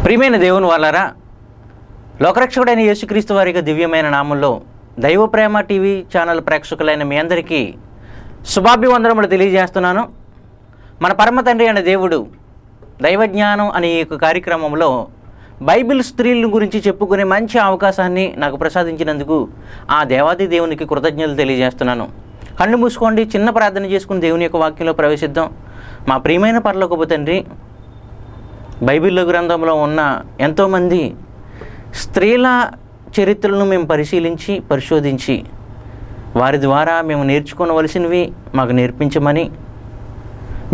ప్రియమైన దేవుని వాళ్ళారా, లోకరక్షకుడైన యేసుక్రీస్తు వారి దివ్యమైన నామంలో దైవ ప్రేమ టీవీ ఛానల్ ప్రేక్షకులైన మీ అందరికీ శుభాభివందనములు తెలియజేస్తున్నాను. మన పరమ తండ్రి అయిన దేవుడు దైవజ్ఞానం అనే ఈ కార్యక్రమంలో బైబిల్ స్త్రీల గురించి చెప్పుకునే మంచి అవకాశాన్ని నాకు ప్రసాదించినందుకు ఆ దేవాది దేవునికి కృతజ్ఞతలు తెలియజేస్తున్నాను. కళ్ళు మూసుకోండి, చిన్న ప్రార్థన చేసుకుని దేవుని యొక్క వాక్యంలో ప్రవేశిద్దాం. మా ప్రియమైన పరలోకపు తండ్రి, బైబిల్ గ్రంథంలో ఉన్న ఎంతోమంది స్త్రీల చరిత్రలను మేము పరిశోధించి వారి ద్వారా మేము నేర్చుకోవలసినవి మాకు నేర్పించమని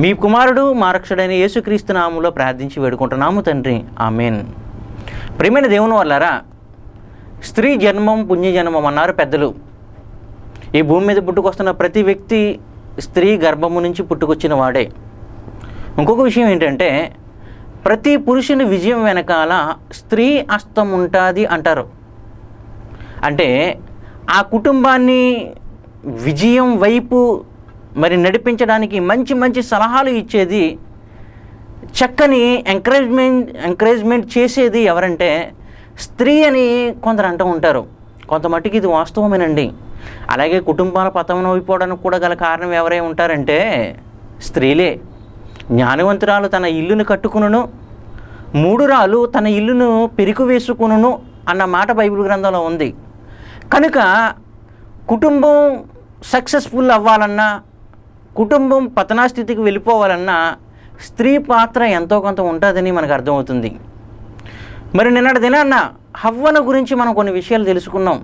మీ కుమారుడు మా రక్షకుడైన యేసుక్రీస్తు నామములో ప్రార్థించి వేడుకుంటున్నాము తండ్రి, ఆమేన్. ప్రియమైన దేవుని వాళ్ళారా, స్త్రీ జన్మం పుణ్యజన్మం అన్నారు పెద్దలు. ఈ భూమి మీద పుట్టుకొస్తున్న ప్రతి వ్యక్తి స్త్రీ గర్భము నుంచి పుట్టుకొచ్చిన వాడే. ఇంకొక విషయం ఏంటంటే, ప్రతి పురుషుని విజయం వెనకాల స్త్రీ హస్తం ఉంటుంది అంటారు. అంటే ఆ కుటుంబాన్ని విజయం వైపు నడిపించడానికి మంచి మంచి సలహాలు ఇచ్చేది, చక్కని ఎంకరేజ్మెంట్ చేసేది ఎవరంటే స్త్రీ అని కొందరు అంటూ ఉంటారు. కొంతమట్టుకి ఇది వాస్తవమేనండి. అలాగే కుటుంబాల పతనం అయిపోవడానికి కూడా గల కారణం ఎవరై ఉంటారంటే స్త్రీలే. జ్ఞానవంతురాలు తన ఇల్లును కట్టుకును, మూడురాలు తన ఇల్లును పెరుకు వేసుకును అన్న మాట బైబిల్ గ్రంథంలో ఉంది. కనుక కుటుంబం సక్సెస్ఫుల్ అవ్వాలన్నా, కుటుంబం పతనాస్థితికి వెళ్ళిపోవాలన్నా స్త్రీ పాత్ర ఎంతో కొంత ఉంటుందని మనకు అర్థమవుతుంది. మరి నిన్నటి దినాన్న హవ్వను గురించి మనం కొన్ని విషయాలు తెలుసుకున్నాం.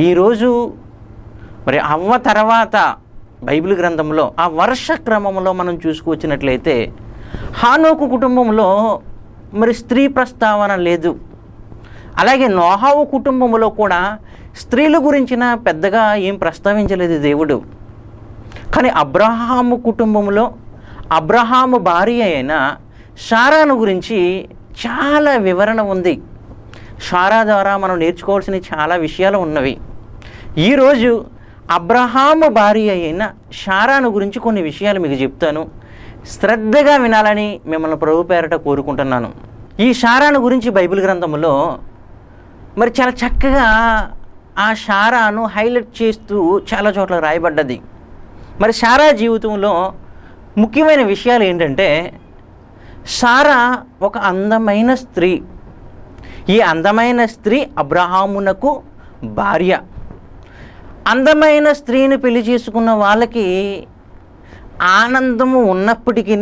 ఈరోజు హవ్వ తర్వాత బైబిల్ గ్రంథంలో ఆ వర్ష క్రమంలో మనం చూసుకువచ్చినట్లయితే హానోకు కుటుంబంలో స్త్రీ ప్రస్తావన లేదు. అలాగే నోహావు కుటుంబంలో కూడా స్త్రీల గురించిన పెద్దగా ఏం ప్రస్తావించలేదు దేవుడు. కానీ అబ్రహాము కుటుంబంలో అబ్రహాము భార్య అయిన శారాను గురించి చాలా వివరణ ఉంది. శారా ద్వారా మనం నేర్చుకోవాల్సిన చాలా విషయాలు ఉన్నవి. ఈరోజు అబ్రహాము భార్య అయిన శారాను గురించి కొన్ని విషయాలు మీకు చెప్తాను. శ్రద్ధగా వినాలని మిమ్మల్ని ప్రభు పేరట కోరుకుంటున్నాను. ఈ శారాను గురించి బైబిల్ గ్రంథంలో చాలా చక్కగా ఆ శారాను హైలైట్ చేస్తూ చాలా చోట్ల రాయబడ్డది. శారా జీవితంలో ముఖ్యమైన విషయాలు ఏంటంటే, శారా ఒక అందమైన స్త్రీ. ఈ అందమైన స్త్రీ అబ్రహామునకు భార్య. అందమైన స్త్రీని పెళ్లి చేసుకున్న వాళ్ళకి ఆనందము ఉన్నప్పటికీ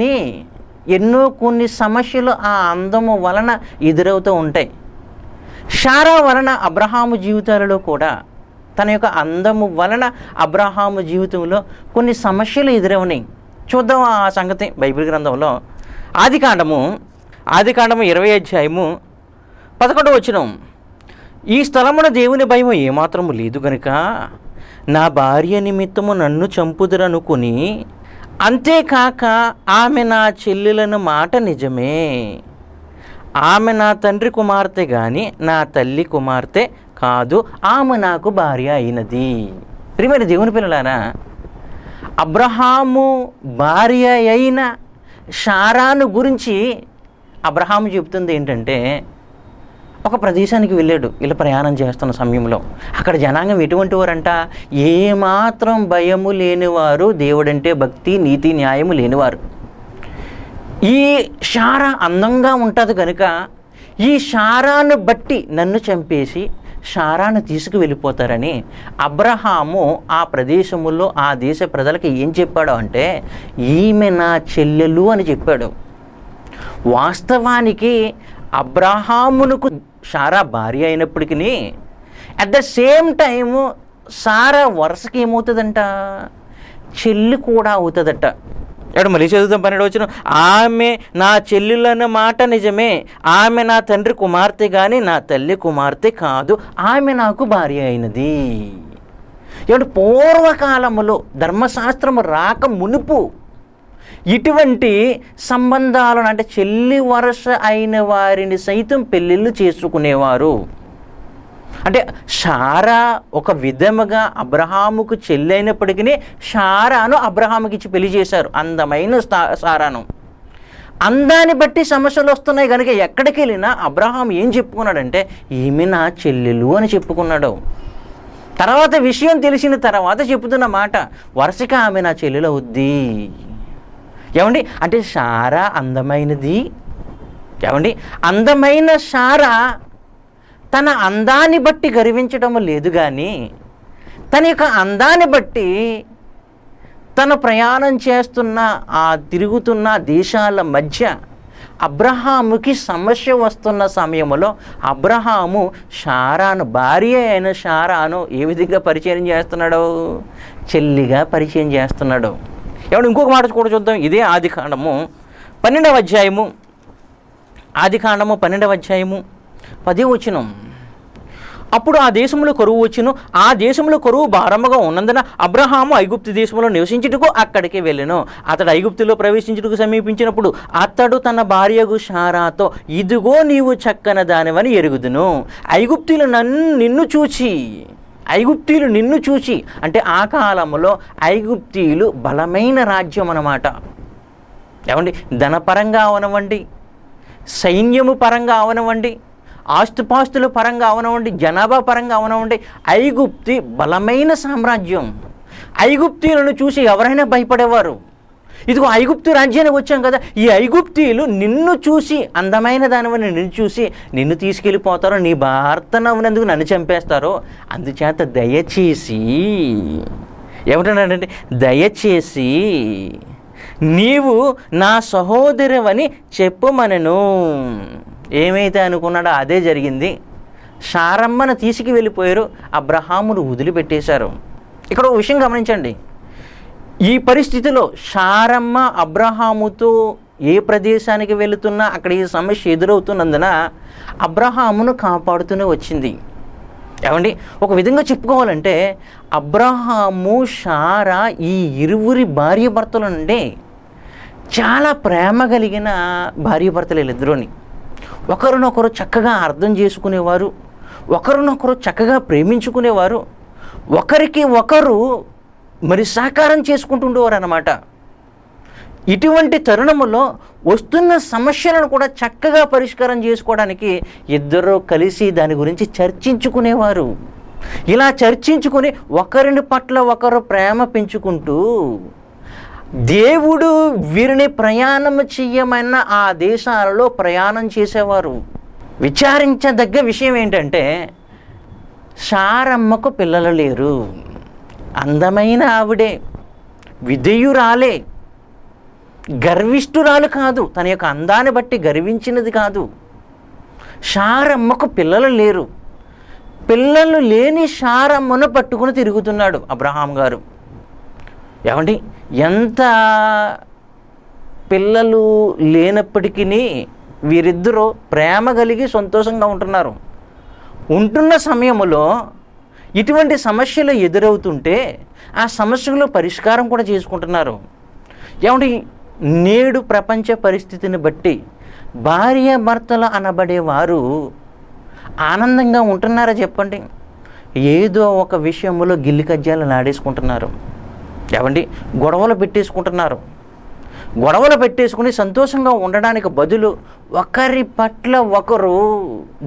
ఎన్నో కొన్ని సమస్యలు ఆ అందము వలన ఎదురవుతూ ఉంటాయి. శారా వలన అబ్రహాము జీవితాలలో కూడా తన యొక్క అందము వలన అబ్రహాము జీవితంలో కొన్ని సమస్యలు ఎదురవునాయి. చూద్దాం ఆ సంగతి బైబిల్ గ్రంథంలో. ఆదికాండము 20 ఈ స్థలమున దేవుని భయము ఏమాత్రము లేదు గనుక నా భార్య నిమిత్తము నన్ను చంపుదురనుకుని, అంతేకాక ఆమె నా చెల్లెలను మాట నిజమే. ఆమె నా తండ్రి కుమార్తె గాని నా తల్లి కుమార్తె కాదు, ఆమె నాకు భార్య అయినది. ప్రియమైన దేవుని పిల్లలారా, అబ్రహాము భార్య అయిన శారాను గురించి అబ్రహాము చెబుతుంది ఏంటంటే, ఒక ప్రదేశానికి వెళ్ళాడు. ఇలా ప్రయాణం చేస్తున్న సమయంలో అక్కడ జనాంగం ఎటువంటి వారంట, ఏమాత్రం భయము లేనివారు, దేవుడంటే భక్తి నీతి న్యాయము లేనివారు. ఈ శారా అందంగా ఉంటుంది కనుక ఈ శారాను బట్టి నన్ను చంపేసి శారాను తీసుకువెళ్ళిపోతారని అబ్రహాము ఆ ప్రదేశములో ఆ దేశ ప్రజలకి ఏం చెప్పాడు అంటే, ఈమె నా చెల్లెలు అని చెప్పాడు. వాస్తవానికి అబ్రహామునకు శారా భార్య అయినప్పటికీ at the same time Sarah వరుసకి ఏమవుతుందంట, చెల్లి కూడా అవుతుందట. ఇక్కడ మళ్ళీ చదువుతాం 12 ఆమె నా చెల్లెలన్న మాట నిజమే, ఆమె నా తండ్రి కుమార్తె కానీ నా తల్లి కుమార్తె కాదు, ఆమె నాకు భార్య అయినది. ఏమంటే పూర్వకాలములో ధర్మశాస్త్రము రాక మునుపు ఇటువంటి సంబంధాలను, అంటే చెల్లి వరుస అయిన వారిని సైతం పెళ్ళిళ్ళు చేసుకునేవారు. అంటే శారా ఒక విధముగా అబ్రహాముకు చెల్లైనప్పటికీ శారాను అబ్రహాముకి ఇచ్చి పెళ్లి చేశారు, అందమైన శారాను. అందాన్ని బట్టి సమస్యలు వస్తున్నాయి కనుక ఎక్కడికి వెళ్ళినా అబ్రహాం ఏం చెప్పుకున్నాడంటే ఈమె నా చెల్లెలు అని చెప్పుకున్నాడు. తర్వాత విషయం తెలిసిన తర్వాత చెప్పుతున్న మాట వరుసగా ఆమె నా చెల్లెలు అవుద్ది. ఏమండి, అంటే సారా అందమైనది. ఏమండి, అందమైన సారా తన అందాన్ని బట్టి గర్వించడం లేదు, కానీ తన యొక్క అందాన్ని బట్టి తన ప్రయాణం చేస్తున్న తిరుగుతున్న దేశాల మధ్య అబ్రహాముకి సమస్య వస్తున్న సమయంలో అబ్రహాము శారాను, భార్య అయిన శారాను ఏ విధంగా పరిచయం చేస్తున్నాడు? చెల్లిగా పరిచయం చేస్తున్నాడు. ఏమంటే ఇంకొక మాట కూడా చూద్దాం. ఇదే ఆదికాండము 12వ అధ్యాయము, ఆదికాండము 12వ అధ్యాయము 10వ వచనం. అప్పుడు ఆ దేశంలో కరువు వచ్చును, ఆ దేశంలో కరువు భారముగా ఉన్నందున అబ్రహాము ఐగుప్తు దేశంలో నివసించుటకు అక్కడికి వెళ్ళెను. అతడు ఐగుప్తులో ప్రవేశించుటకు సమీపించినప్పుడు అతడు తన భార్యకు శారాతో, ఇదిగో నీవు చక్కని దానివని ఎరుగుదును. ఐగుప్తులు నిన్ను చూచి అంటే ఆ కాలంలో ఐగుప్తీయులు బలమైన రాజ్యం అన్నమాట. ఏమండి, ధనపరంగా అవనవండి, సైన్యము పరంగా అవనవండి, ఆస్తుపాస్తుల పరంగా అవనవండి, జనాభా పరంగా అవనవండి, ఐగుప్తి బలమైన సామ్రాజ్యం. ఐగుప్తీయులను చూసి ఎవరైనా భయపడేవారు. ఇదిగో ఐగుప్తు రాజ్యానికి వచ్చాం కదా, ఈ ఐగుప్తీయులు నిన్ను చూసి, అందమైన దానివని నిన్ను చూసి నిన్ను తీసుకెళ్ళిపోతారో, నీ భర్తనవునందుకు నన్ను చంపేస్తారో, అందుచేత దయచేసి ఏమంటున్నాడంటే, దయచేసి నీవు నా సహోదరువని చెప్పుమనెను. ఏమైతే అనుకున్నాడో అదే జరిగింది. శారమ్మను తీసుకు వెళ్ళిపోయారు, అబ్రహామును వదిలిపెట్టేశారు. ఇక్కడ ఒక విషయం గమనించండి. ఈ పరిస్థితిలో శారమ్మ అబ్రహాముతో ఏ ప్రదేశానికి వెళుతున్నా అక్కడ ఈ సమస్య ఎదురవుతున్నందున అబ్రహామును కాపాడుతూనే వచ్చింది. ఏమండి, ఒక విధంగా చెప్పుకోవాలంటే అబ్రహాము శారా ఈ ఇరువురి భార్య భర్తల నుండి చాలా ప్రేమ కలిగిన భార్య భర్తలు వీళ్ళిద్దరూని. ఒకరినొకరు చక్కగా అర్థం చేసుకునేవారు, ఒకరినొకరు చక్కగా ప్రేమించుకునేవారు, ఒకరికి ఒకరు మరి సహకారం చేసుకుంటుండేవారు అన్నమాట. ఇటువంటి తరుణములో వస్తున్న సమస్యలను కూడా చక్కగా పరిష్కారం చేసుకోవడానికి ఇద్దరు కలిసి దాని గురించి చర్చించుకునేవారు. ఇలా చర్చించుకుని ఒకరిని పట్ల ఒకరు ప్రేమ పెంచుకుంటూ దేవుడు వీరిని ప్రయాణం చెయ్యమన్న ఆ దేశాలలో ప్రయాణం చేసేవారు. విచారించదగ్గ విషయం ఏంటంటే శారమ్మకు పిల్లలు లేరు. అందమైన ఆవిడే, విధేయురాలే, గర్విష్ఠురాలు కాదు, తన యొక్క అందాన్ని బట్టి గర్వించినది కాదు. శారమ్మకు పిల్లలు లేరు. పిల్లలు లేని శారమ్మను పట్టుకుని తిరుగుతున్నాడు అబ్రహాం గారు. ఏమండి, ఎంత పిల్లలు లేనప్పటికీ వీరిద్దరూ ప్రేమ కలిగి సంతోషంగా ఉంటున్న సమయంలో ఇటువంటి సమస్యలు ఎదురవుతుంటే ఆ సమస్యలు పరిష్కారం కూడా చేసుకుంటున్నారు. ఏమండి, నేడు ప్రపంచ పరిస్థితిని బట్టి భార్య భర్తలు అనబడేవారు ఆనందంగా ఉంటున్నారా చెప్పండి? ఏదో ఒక విషయంలో గిల్లి కజ్జాలు నాడేసుకుంటున్నారు. ఏమండి, గొడవలు పెట్టేసుకుని సంతోషంగా ఉండడానికి బదులు ఒకరి పట్ల ఒకరు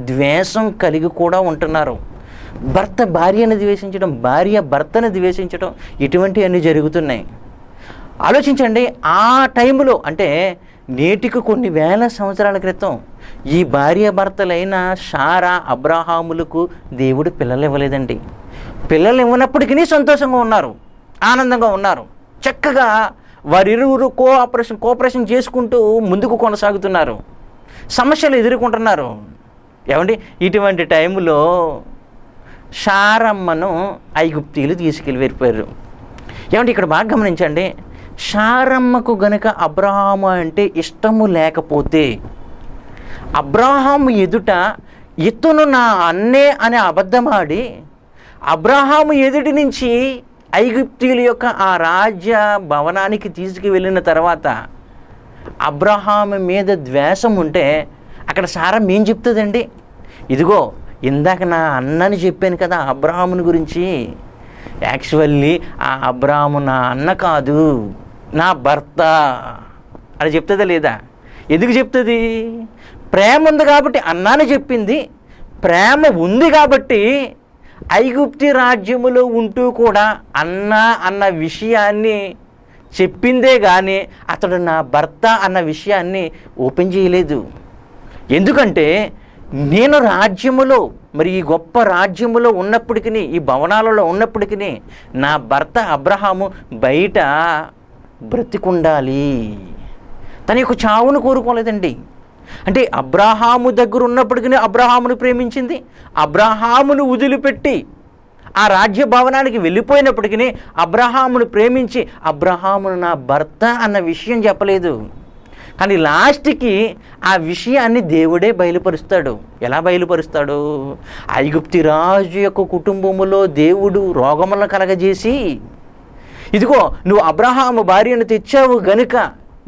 ద్వేషం కలిగి కూడా ఉంటున్నారు. భర్త భార్యను ద్వేషించడం, భార్య భర్తను ద్వేషించడం, ఇటువంటివన్నీ జరుగుతున్నాయి. ఆలోచించండి, ఆ టైంలో అంటే నేటికి కొన్ని వేల సంవత్సరాల క్రితం ఈ భార్య భర్తలైన శారా అబ్రహాములకు దేవుడు పిల్లలు ఇవ్వలేదండి. పిల్లలు ఇవ్వనప్పటికీ సంతోషంగా ఉన్నారు, ఆనందంగా ఉన్నారు. చక్కగా వారిరువురు కోఆపరేషన్ చేసుకుంటూ ముందుకు కొనసాగుతున్నారు, సమస్యలు ఎదుర్కొంటున్నారు. ఏమండి, ఇటువంటి టైంలో శారమ్మను ఐగుప్తీయులు వెళ్ళిపోయారు. ఏమంటే ఇక్కడ బాగా గమనించండి, శారమ్మకు గనుక అబ్రహాము అంటే ఇష్టము లేకపోతే అబ్రహాము ఎదుట ఇతను నా అన్నే అనే అబద్ధమాడి అబ్రహాము ఎదుటి నుంచి ఐగుప్తీయుల యొక్క ఆ రాజ్య భవనానికి తీసుకువెళ్ళిన తర్వాత అబ్రహాము మీద ద్వేషం ఉంటే అక్కడ శారమ్మ ఏం చెప్తుందండి? ఇదిగో ఇందాక నా అన్నని చెప్పాను కదా అబ్రహాముని గురించి, యాక్చువల్లీ ఆ అబ్రహాము నా అన్న కాదు, నా భర్త అని చెప్తుందా లేదా? ఎందుకు చెప్తుంది? ప్రేమ ఉంది కాబట్టి అన్నాని చెప్పింది. ప్రేమ ఉంది కాబట్టి ఐగుప్తి రాజ్యములో ఉంటూ కూడా అన్న విషయాన్ని చెప్పిందే కానీ అతడు నా భర్త అన్న విషయాన్ని ఓపెన్ చేయలేదు. ఎందుకంటే నేను రాజ్యములో, మరి ఈ గొప్ప రాజ్యములో ఉన్నప్పటికీ, ఈ భవనాలలో ఉన్నప్పటికీ నా భర్త అబ్రహాము బయట బ్రతికుండాలి. తన యొక్క చావును కోరుకోలేదండి. అంటే అబ్రహాము దగ్గర ఉన్నప్పటికీ అబ్రహామును ప్రేమించింది. అబ్రహామును వదిలిపెట్టి ఆ రాజ్య భవనానికి వెళ్ళిపోయినప్పటికీ అబ్రహామును ప్రేమించి అబ్రహామును నా భర్త అన్న విషయం చెప్పలేదు. కానీ లాస్ట్కి ఆ విషయాన్ని దేవుడే బయలుపరుస్తాడు. ఎలా బయలుపరుస్తాడు? ఐగుప్తి రాజు యొక్క కుటుంబములో దేవుడు రోగములను కలగజేసి, ఇదిగో నువ్వు అబ్రహాము భార్యను తెచ్చావు గనుక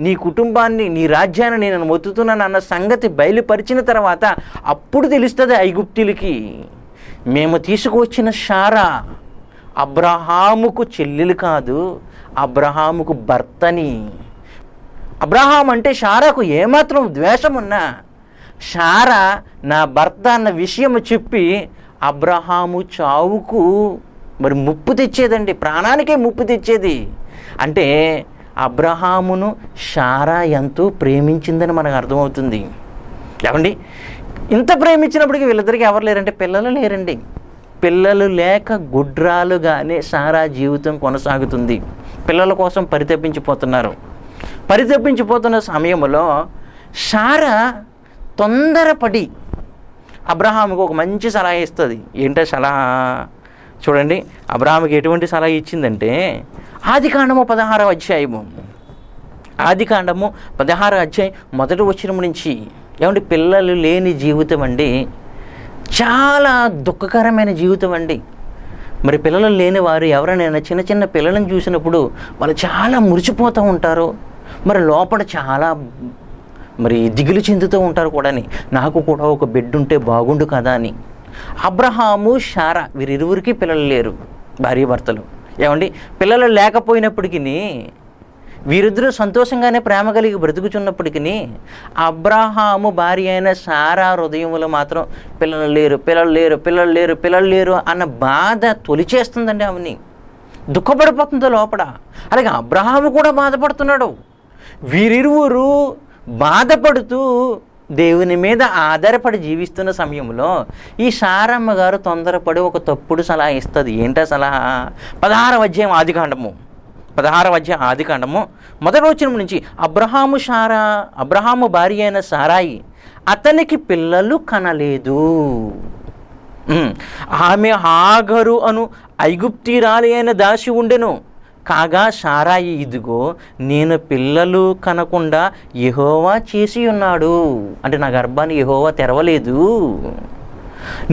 నీ కుటుంబాన్ని, నీ రాజ్యాన్ని నేను మొత్తుతున్నాను అన్న సంగతి బయలుపరిచిన తర్వాత అప్పుడు తెలుస్తుంది ఐగుప్తులకి, మేము తీసుకువచ్చిన శారా అబ్రహాముకు చెల్లెలు కాదు, అబ్రహాముకు భర్తని. అబ్రహాం అంటే శారాకు ఏమాత్రం ద్వేషం ఉన్నా శారా నా భర్త అన్న విషయం చెప్పి అబ్రహాము చావుకు మరి ముప్పు తెచ్చేదండి, ప్రాణానికే ముప్పు తెచ్చేది. అంటే అబ్రహామును శారా ఎంతో ప్రేమించిందని మనకు అర్థమవుతుంది. ఏమండి, ఇంత ప్రేమించినప్పటికీ వీళ్ళిద్దరికి ఎవరు లేరంటే పిల్లలు లేరండి. పిల్లలు లేక గుడ్రాలుగానే శారా జీవితం కొనసాగుతుంది. పిల్లల కోసం పరితపించిపోతున్న సమయంలో శారా తొందరపడి అబ్రహాముకు ఒక మంచి సలహా ఇస్తుంది. ఏంటో సలహా చూడండి. అబ్రహాముకి ఎటువంటి సలహా ఇచ్చిందంటే ఆదికాండము 16వ అధ్యాయము, ఆదికాండము 16వ అధ్యాయం మొదటి వచనం నుంచి. ఏమంటే పిల్లలు లేని జీవితం అండి చాలా దుఃఖకరమైన జీవితం అండి. మరి పిల్లలు లేని వారు ఎవరైనా చిన్న చిన్న పిల్లలను చూసినప్పుడు వాళ్ళు చాలా మురిసిపోతూ ఉంటారు. మరి లోపల చాలా మరి దిగులు చెందుతూ ఉంటారు కూడా. నాకు కూడా ఒక బిడ్డ ఉంటే బాగుండు కదా అని. అబ్రహాము శారా వీరిరువురికి పిల్లలు లేరు, భార్యాభర్తలు. ఏమండి పిల్లలు లేకపోయినప్పటికీ వీరిద్దరూ సంతోషంగానే ప్రేమ కలిగి బ్రతుకుచున్నప్పటికీ అబ్రహాము భార్య అయిన శారా హృదయంలో మాత్రం పిల్లలు లేరు అన్న బాధ తొలిచేస్తుందండి. ఆమెని దుఃఖపడిపోతుందో లోపల. అలాగే అబ్రహాము కూడా బాధపడుతున్నాడు. వీరిరువురు బాధపడుతూ దేవుని మీద ఆధారపడి జీవిస్తున్న సమయంలో ఈ శారమ్మ గారు తొందరపడి ఒక తప్పుడు సలహా ఇస్తుంది. ఏంటా సలహా? 16వ అధ్యాయం ఆదికాండము మొదటి వచనం నుంచి. అబ్రహాము భార్య అయిన శారాయి అతనికి పిల్లలు కనలేదు. ఆమె హాగరు అను ఐగుప్తీరాలి అయిన దాసి ఉండెను. కాగా శారాయి, ఇదిగో నేను పిల్లలు కనకుండా యెహోవా చేసి ఉన్నాడు. అంటే నా గర్భాన్ని యెహోవా తెరవలేదు.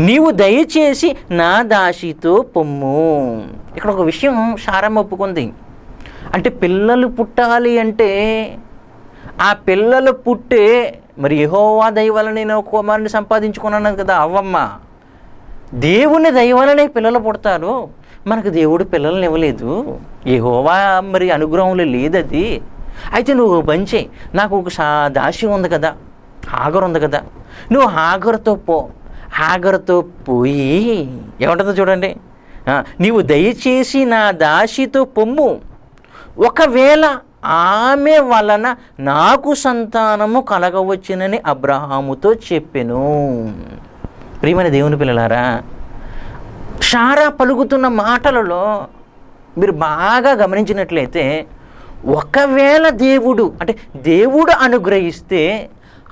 నీవు దయచేసి నా దాసితో పొమ్ము. ఇక్కడ ఒక విషయం శారమ్మ ఒప్పుకుంది. అంటే పిల్లలు పుట్టాలి అంటే ఆ పిల్లలు పుట్టే మరి యెహోవా దయ వలన నేను ఒక కుమారుని సంపాదించుకున్నాను కదా అవ్వమ్మ. దేవుని దయ వలనే పిల్లలు పుడతారు. మనకు దేవుడు పిల్లల్ని ఇవ్వలేదు. యెహోవా మరి అనుగ్రహంలో లేదది. అయితే నువ్వు పంచే, నాకు ఒక దాసి ఉంది కదా, హాగరు ఉంది కదా, నువ్వు హాగరుతో పోయి ఏమంటుందో చూడండి. నీవు దయచేసి నా దాసితో పొమ్ము, ఒకవేళ ఆమె వలన నాకు సంతానము కలగవచ్చునని అబ్రహాముతో చెప్పెను. ప్రియమైన దేవుని పిల్లలారా, శారా పలుకుతున్న మాటలలో మీరు బాగా గమనించినట్లయితే ఒకవేళ దేవుడు అనుగ్రహిస్తే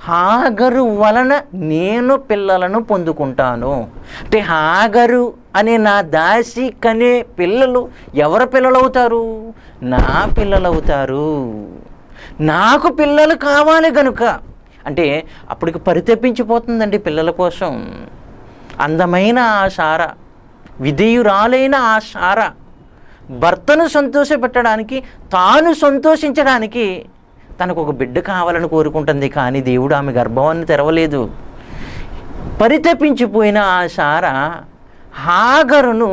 హాగరు వలన నేను పిల్లలను పొందుకుంటాను. అంటే హాగరు అనే నా దాసి కనే పిల్లలు ఎవరి పిల్లలవుతారు? నా పిల్లలవుతారు. నాకు పిల్లలు కావాలి కనుక అంటే అప్పటికి పరితపించిపోతుందండి పిల్లల కోసం. అందమైన ఆ శారా, విధేయురాలైన ఆ శారా భర్తను సంతోషపెట్టడానికి, తాను సంతోషించడానికి తనకు ఒక బిడ్డ కావాలని కోరుకుంటుంది. కానీ దేవుడు ఆమె గర్భాన్ని తెరవలేదు. పరితపించిపోయిన ఆ శారా హాగరును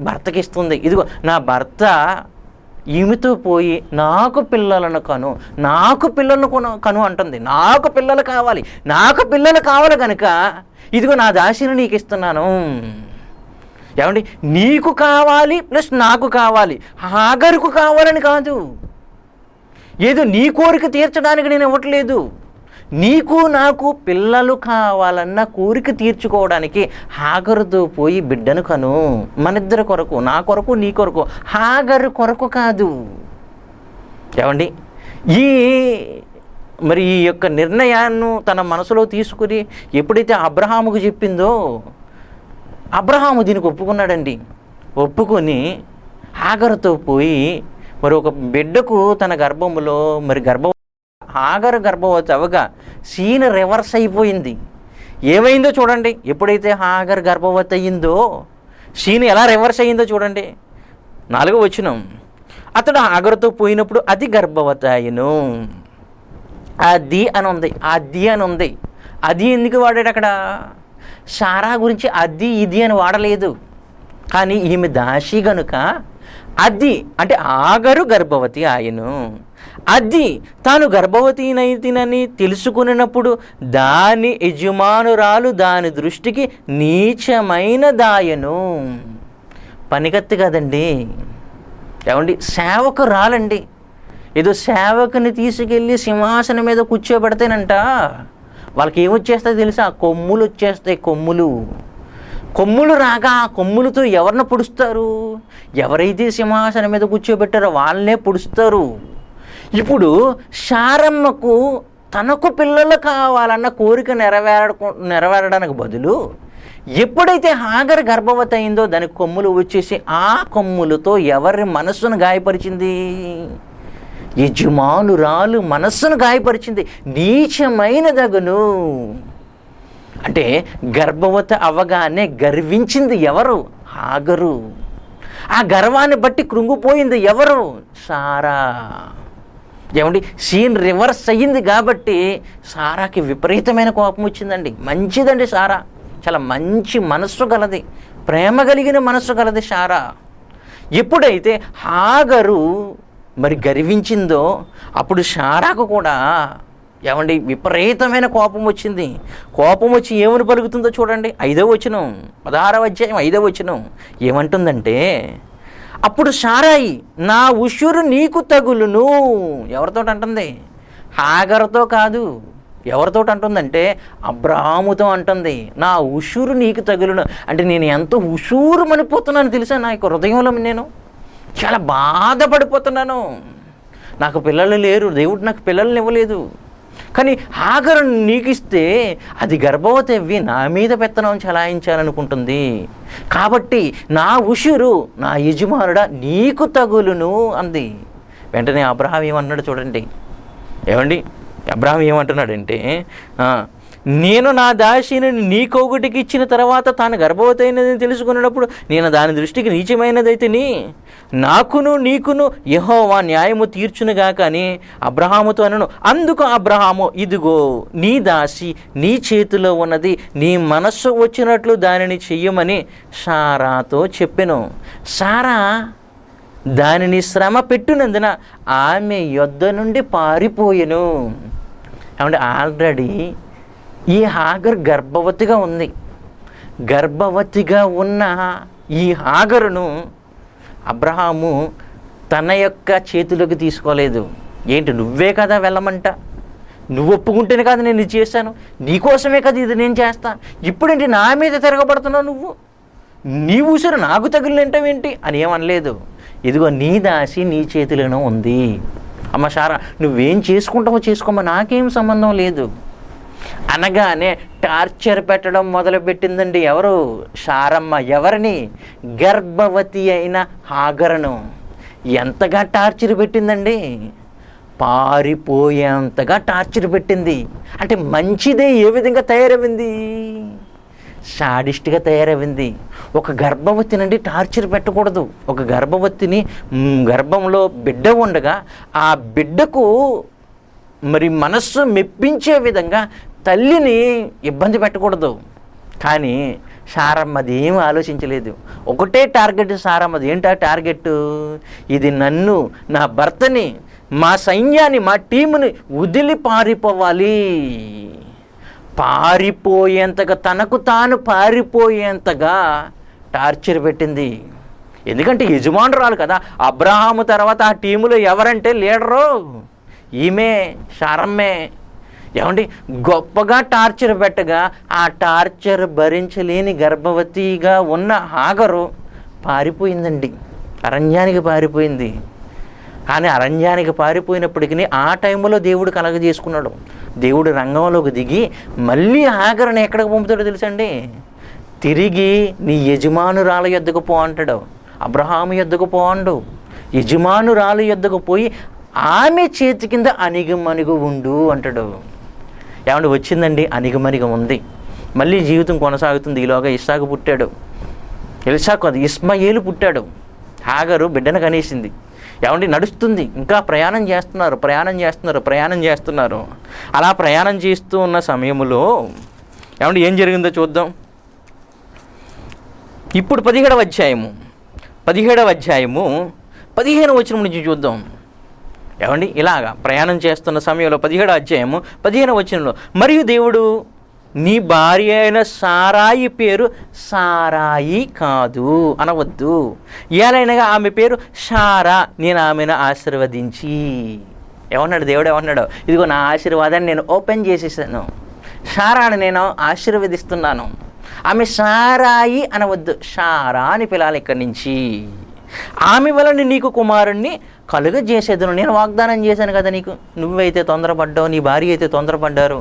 భర్తకిస్తుంది. ఇదిగో నా భర్త ఈమెతో పోయి నాకు పిల్లలను కను, నాకు పిల్లలను కను అంటుంది. నాకు పిల్లలు కావాలి, నాకు పిల్లలు కావాలి కనుక ఇదిగో నా దాసిని నీకు ఇస్తున్నాను. ఏమండి, నీకు కావాలి ప్లస్ నాకు కావాలి, హాగరుకు కావాలని కాదు. ఏదో నీ కోరిక తీర్చడానికి నేను ఇవ్వట్లేదు. నీకు నాకు పిల్లలు కావాలన్న కోరిక తీర్చుకోవడానికి హాగరుతో పోయి బిడ్డను కను, మనిద్దరి కొరకు, నా కొరకు నీ కొరకు, హాగరు కొరకు కాదు. ఏమండి, మరి ఈ యొక్క నిర్ణయాన్ని తన మనసులో తీసుకుని ఎప్పుడైతే అబ్రహాముకు చెప్పిందో అబ్రహాము దీనికి ఒప్పుకున్నాడండి. ఒప్పుకొని హాగరుతో పోయి మరి ఒక బిడ్డకు తన గర్భములో మరి హాగరు గర్భవతి అవగా సీన్ రివర్స్ అయిపోయింది. ఏమైందో చూడండి. ఎప్పుడైతే హాగరు గర్భవతి అయ్యిందో సీన్ ఎలా రివర్స్ అయ్యిందో చూడండి. 4వ వచనం, అతడు హాగరుతో పోయినప్పుడు అది గర్భవతి అయ్యను. అది అని ఉంది. అది ఎందుకు వాడాడు అక్కడ? సారా గురించి అది ఇది అని వాడలేదు. కానీ ఈమె దాసి గనుక అది అంటే హాగరు గర్భవతి ఆయను. అది తాను గర్భవతినైతినని తెలుసుకున్నప్పుడు దాని యజమానురాలు దాని దృష్టికి నీచమైన దాయను. పనికత్తి కదండి. ఏమండి, సేవకురాలండి. ఏదో సేవకుని తీసుకెళ్ళి సింహాసనం మీద కూర్చోబెడితేనంట వాళ్ళకి ఏమొచ్చేస్తాయి తెలుసా? కొమ్ములు వచ్చేస్తాయి. కొమ్ములు రాగా ఆ కొమ్ములతో ఎవరిని పొడుస్తారు? ఎవరైతే సింహాసనం మీద కూర్చోబెట్టారో వాళ్ళనే పొడుస్తారు. ఇప్పుడు శారమ్మకు తనకు పిల్లలు కావాలన్న కోరిక నెరవేరడానికి బదులు ఎప్పుడైతే హాగరు గర్భవతి అయిందో దానికి కొమ్ములు వచ్చేసి ఆ కొమ్ములతో ఎవరి మనస్సును గాయపరిచింది? యజమానురాలు మనస్సును గాయపరిచింది. నీచమైన దగును అంటే గర్భవతి అవ్వగానే గర్వించింది ఎవరు? హాగరు. ఆ గర్వాన్ని బట్టి కృంగిపోయింది ఎవరు? సారా. ఏమండి, సీన్ రివర్స్ అయ్యింది కాబట్టి సారాకి విపరీతమైన కోపం వచ్చిందండి. మంచిదండి సారా, చాలా మంచి మనస్సు గలది, ప్రేమ కలిగిన మనస్సు గలది సారా. ఎప్పుడైతే హాగరు మరి గర్వించిందో అప్పుడు సారాకు కూడా ఏమండి విపరీతమైన కోపం వచ్చింది. కోపం వచ్చి ఏమని పలుకుతుందో చూడండి. 5వ వచనం, 16వ అధ్యాయం 5వ వచనం ఏమంటుందంటే, అప్పుడు సారాయి నా ఉషురు నీకు తగులును. ఎవరితో అంటుంది? హాగరుతో కాదు. ఎవరితో అంటుందంటే అబ్రాహాముతో అంటుంది. నా ఉషురు నీకు తగులును అంటే నేను ఎంతో ఉషూరు మనిపోతున్నాను తెలుసా? నా యొక్క హృదయంలో నేను చాలా బాధపడిపోతున్నాను. నాకు పిల్లలు లేరు, దేవుడు నాకు పిల్లల్ని ఇవ్వలేదు. కానీ హాగరు నీకు ఇస్తే అది గర్భవతి అవ్వి నా మీద పెత్తనం చలాయించాలనుకుంటుంది. కాబట్టి నా ఉషురు, నా యజమానుడా నీకు తగులును అంది. వెంటనే అబ్రహాం ఏమన్నాడు చూడండి. ఏమండి, అబ్రహాం ఏమంటున్నాడంటే, నేను నా దాసిని నీకొకటికి ఇచ్చిన తర్వాత తాను గర్భవతి అయినదని తెలుసుకున్నప్పుడు నేను దాని దృష్టికి నీచమైనదైతేని నాకును నీకును యెహోవా న్యాయము తీర్చునుగా కానీ అబ్రహాముతో అనను. అందుకు అబ్రహాము, ఇదిగో నీ దాసి నీ చేతిలో ఉన్నది, నీ మనస్సు వచ్చినట్లు దానిని చెయ్యమని సారాతో చెప్పెను. సారా దానిని శ్రమ పెట్టినందున ఆమె యొద్ద నుండి పారిపోయెను. ఏమంటే ఆల్రెడీ ఈ హాగరు గర్భవతిగా ఉంది. గర్భవతిగా ఉన్న ఈ హాగరును అబ్రహాము తన యొక్క చేతిలోకి తీసుకోలేదు. ఏంటి, నువ్వే కదా వెళ్ళమంట, నువ్వు ఒప్పుకుంటేనే కదా నేను ఇది చేశాను, నీకోసమే కదా ఇది నేను చేస్తా, ఇప్పుడేంటి నా మీద తిరగబడుతున్నావు, నువ్వు నీ ఉసురు నాకు తగిలినంటావేంటి అని ఏమనలేదు. ఇదిగో నీ దాసి నీ చేతిలోనూ ఉంది. అమ్మ సారా, నువ్వేం చేసుకుంటావో చేసుకోమా, నాకేం సంబంధం లేదు అనగానే టార్చర్ పెట్టడం మొదలుపెట్టిందండి. ఎవరు? సారమ్మ. ఎవరిని? గర్భవతి అయిన హాగరును. ఎంతగా టార్చర్ పెట్టిందండి? పారిపోయేంతగా టార్చర్ పెట్టింది. అంటే మంచిదే ఏ విధంగా తయారైంది? సాడిస్ట్గా తయారైంది. ఒక గర్భవతి నుండి టార్చర్ పెట్టకూడదు. ఒక గర్భవతిని గర్భంలో బిడ్డ ఉండగా ఆ బిడ్డకు మరి మనస్సు మెప్పించే విధంగా తల్లిని ఇబ్బంది పెట్టకూడదు. కానీ సారమ్మది ఏం ఆలోచించలేదు. ఒకటే టార్గెట్ సారమ్మది. ఏంటా టార్గెట్? ఇది నన్ను, నా భర్తని, మా సైన్యాన్ని, మా టీముని వదిలి పారిపోవాలి. పారిపోయేంతగా, తనకు తాను పారిపోయేంతగా టార్చర్ పెట్టింది. ఎందుకంటే యజమానురాలు కదా. అబ్రహాము తర్వాత ఆ టీములో ఎవరంటే లీడరు ఈమె, సారమ్మే. ఏమండి, గొప్పగా టార్చర్ పెట్టగా ఆ టార్చర్ భరించలేని గర్భవతిగా ఉన్న హాగరు పారిపోయిందండి, అరణ్యానికి పారిపోయింది. కానీ అరణ్యానికి పారిపోయినప్పటికీ ఆ టైంలో దేవుడు కలగజేసుకున్నాడు. దేవుడు రంగంలోకి దిగి మళ్ళీ హాగరుని ఎక్కడికి పంపుతాడో తెలుసండి? తిరిగి నీ యజమానురాల యొద్దకు పో అంటాడు. అబ్రహాము యొద్దకు పో అండు. యజమానురాలు యొద్దకు పోయి ఆమె చేతి కింద అణిగమణిగి ఉండు అంటాడు. ఏమంటే వచ్చిందండి, అణిగమణిగి ఉంది. మళ్ళీ జీవితం కొనసాగుతుంది. ఈలోగా ఇస్సాకు పుట్టాడు. ఇస్మాయేలు పుట్టాడు. హాగరు బిడ్డను కనేసింది. ఏమండి నడుస్తుంది, ఇంకా ప్రయాణం చేస్తున్నారు. అలా ప్రయాణం చేస్తూ ఉన్న సమయంలో ఏమండి ఏం జరిగిందో చూద్దాం. ఇప్పుడు 17వ అధ్యాయము 15వ వచనం నుంచి చూద్దాం. ఏమండి ఇలాగా ప్రయాణం చేస్తున్న సమయంలో 17వ అధ్యాయము 15వ వచనంలో, మరియు దేవుడు నీ భార్య అయిన సారాయి పేరు సారాయి కాదు అనవద్దు, ఏలైనగా ఆమె పేరు సారా, నేను ఆమెను ఆశీర్వదించి. ఏమన్నాడు దేవుడు? ఏమన్నాడు? ఇదిగో నా ఆశీర్వాదాన్ని నేను ఓపెన్ చేసేసాను, సారాని నేను ఆశీర్వదిస్తున్నాను. ఆమె సారాయి అనవద్దు, సారా అని పిలాలి ఇక్కడి నుంచి. ఆమె వలన నీకు కుమారుణ్ణి కలుగజేసేదను. నేను వాగ్దానం చేశాను కదా నీకు. నువ్వైతే తొందరపడ్డావు, నీ భార్య అయితే తొందరపడ్డారు,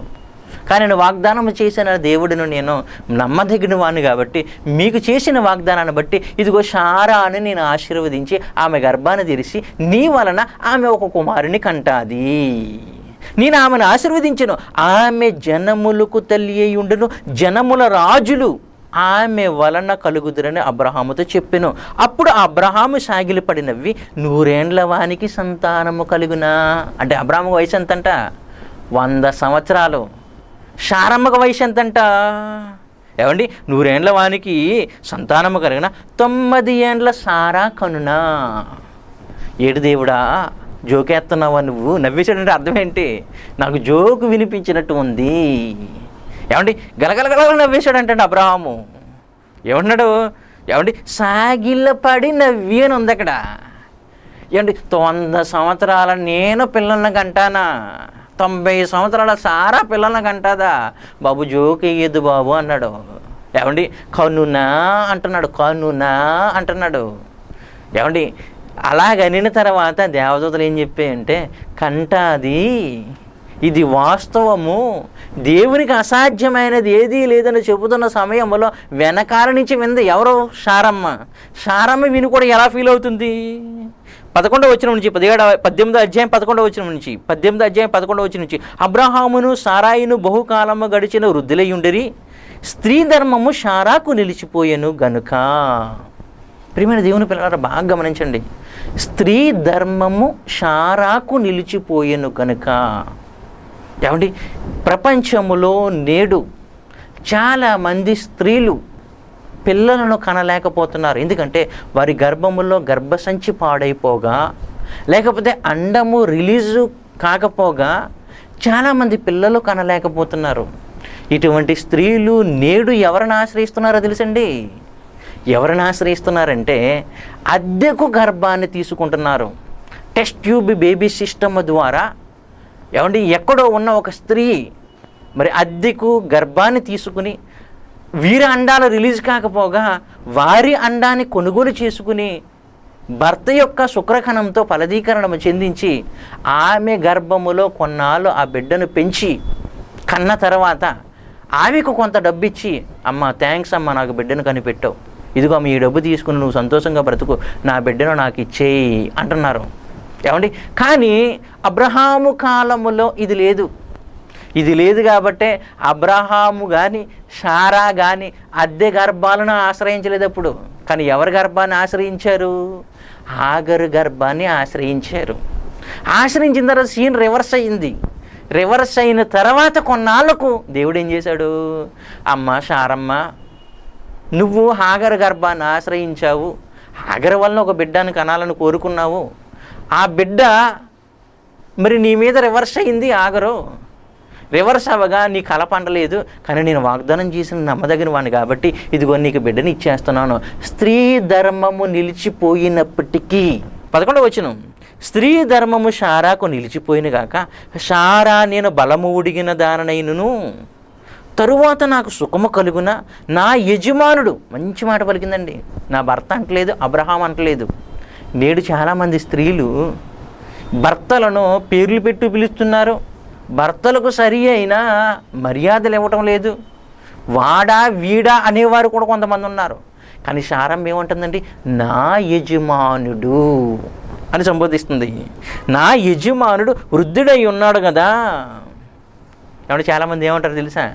కానీ నేను వాగ్దానం చేసిన దేవుడిని, నేను నమ్మదగిన వాడిని కాబట్టి మీకు చేసిన వాగ్దానాన్ని బట్టి ఇదిగో సారాని నేను ఆశీర్వదించి ఆమె గర్భాన్ని తెరిచి నీ వలన ఆమె ఒక కుమారుని కంటాది. నేను ఆమెను ఆశీర్వదించను, ఆమె జనములకు తల్లి అయి ఉండును, జనముల రాజులు ఆమె వలన కలుగుదురని అబ్రహాముతో చెప్పెను. అప్పుడు అబ్రహాము సాగిలపడి నవ్వి, 100 ఏండ్ల వానికి సంతానము కలుగునా. అంటే అబ్రహాము వయసు ఎంతంట? 100 సంవత్సరాలు. సారమ్మకు వయసు ఎంతంట? ఏమండి 100 ఏండ్ల వానికి సంతానము కలిగిన 90 ఏండ్ల సారా కనునా. ఏడు దేవుడా, జోకేస్తున్నావా నువ్వు? నవ్వేసాడంటే అర్థం ఏంటి? నాకు జోకు వినిపించినట్టు ఉంది. ఏమండి గలగలగల నవ్వేశాడంటే అబ్రహాము. ఏమన్నాడు? ఏమండి సాగిలపడి నవ్వి అని ఉంది అక్కడ. ఏమండి 100 సంవత్సరాల నేను పిల్లల్ని కంటానా? 90 సంవత్సరాల సారా పిల్లల్ని కంటాదా? బాబు జోకు వేయద్దు బాబు అన్నాడు. ఏమండి కనునా అంటున్నాడు. ఏమండి అలాగనిన తర్వాత దేవదూతలు ఏం చెప్పాయంటే, కంటాది, ఇది వాస్తవము, దేవునికి అసాధ్యమైనది ఏదీ లేదని చెబుతున్న సమయంలో వెనకాల నుంచి వింది ఎవరు? సారమ్మ విని కూడా ఎలా ఫీల్ అవుతుంది? 11వ వచనం నుంచి 18వ అధ్యాయం 11వ వచనం నుంచి 18వ అధ్యాయం 11వ వచనం నుంచి, అబ్రహామును సారాయిను బహుకాలము గడిచిన వృద్ధులై ఉండిరి, స్త్రీ ధర్మము సారాకు నిలిచిపోయెను గనుక. ప్రియమైన దేవుని పిల్లలారా బాగా గమనించండి. స్త్రీ ధర్మము సారాకు నిలిచిపోయెను కనుక. ఏమండి ప్రపంచములో నేడు చాలామంది స్త్రీలు పిల్లలను కనలేకపోతున్నారు. ఎందుకంటే వారి గర్భములో గర్భసంచి పాడైపోగా, లేకపోతే అండము రిలీజు కాకపోగా చాలామంది పిల్లలు కనలేకపోతున్నారు. ఇటువంటి స్త్రీలు నేడు ఎవరిని ఆశ్రయిస్తున్నారో తెలుసండి? ఎవరిని ఆశ్రయిస్తున్నారంటే అద్దెకు గర్భాన్ని తీసుకుంటున్నారు. టెస్ట్ ట్యూబ్ బేబీ సిస్టమ్ ద్వారా ఏమండి ఎక్కడో ఉన్న ఒక స్త్రీ మరి అద్దెకు గర్భాన్ని తీసుకుని వీరి అండాలు రిలీజ్ కాకపోగా వారి అండాన్ని కొనుగోలు చేసుకుని భర్త యొక్క శుక్రకణంతో ఫలదీకరణం చెందించి ఆమె గర్భములో కొన్నాళ్ళు ఆ బిడ్డను పెంచి కన్న తర్వాత ఆమెకు కొంత డబ్బు ఇచ్చి, అమ్మ థ్యాంక్స్ అమ్మ, నాకు బిడ్డను కనిపెట్టావు, ఇదిగో అమ్మ ఈ డబ్బు తీసుకుని నువ్వు సంతోషంగా బ్రతుకు, నా బిడ్డను నాకు ఇచ్చేయి అంటున్నారు. ఏమండి కానీ అబ్రహాము కాలములో ఇది లేదు కాబట్టే అబ్రహాము కానీ సారా కానీ అద్దె గర్భాలను ఆశ్రయించలేదు అప్పుడు. కానీ ఎవరి గర్భాన్ని ఆశ్రయించారు? హాగరు గర్భాన్ని ఆశ్రయించారు. ఆశ్రయించిన తర్వాత సీన్ రివర్స్ అయింది. రివర్స్ అయిన తర్వాత కొన్నాళ్లకు దేవుడు ఏం చేశాడు? అమ్మ సారమ్మ నువ్వు హాగరు గర్భాన్ని ఆశ్రయించావు, హాగరు వలన ఒక బిడ్డను కనాలని కోరుకున్నావు. ఆ బిడ్డ మరి నీ మీద రివర్స్ అయింది. హాగరు రివర్స్ అవ్వగా నీ కల పండలేదు, కానీ నేను వాగ్దానం చేసిన నమ్మదగిన వాడిని కాబట్టి ఇదిగో నీకు బిడ్డని ఇచ్చేస్తున్నాను. స్త్రీ ధర్మము నిలిచిపోయినప్పటికీ 11వ వచనం, స్త్రీ ధర్మము శారాకు నిలిచిపోయిన గాక శారా నేను బలము ఉడిగిన దాననైనను, తరువాత నాకు సుఖము కలుగున నా యజమానుడు. మంచి మాట పలికిందండి. నా భర్త అంటలేదు, అబ్రహాం అంటలేదు. నేడు చాలామంది స్త్రీలు భర్తలను పేర్లు పెట్టి పిలుస్తున్నారు, భర్తలకు సరి అయిన మర్యాదలు ఇవ్వటం లేదు. వాడా వీడా అనేవారు కూడా కొంతమంది ఉన్నారు. కానీ శారమ్మ ఏమంటుందండి? నా యజమానుడు అని సంబోధిస్తుంది. నా యజమానుడు వృద్ధుడై ఉన్నాడు కదా. ఏమంటే చాలామంది ఏమంటారు తెలుసా?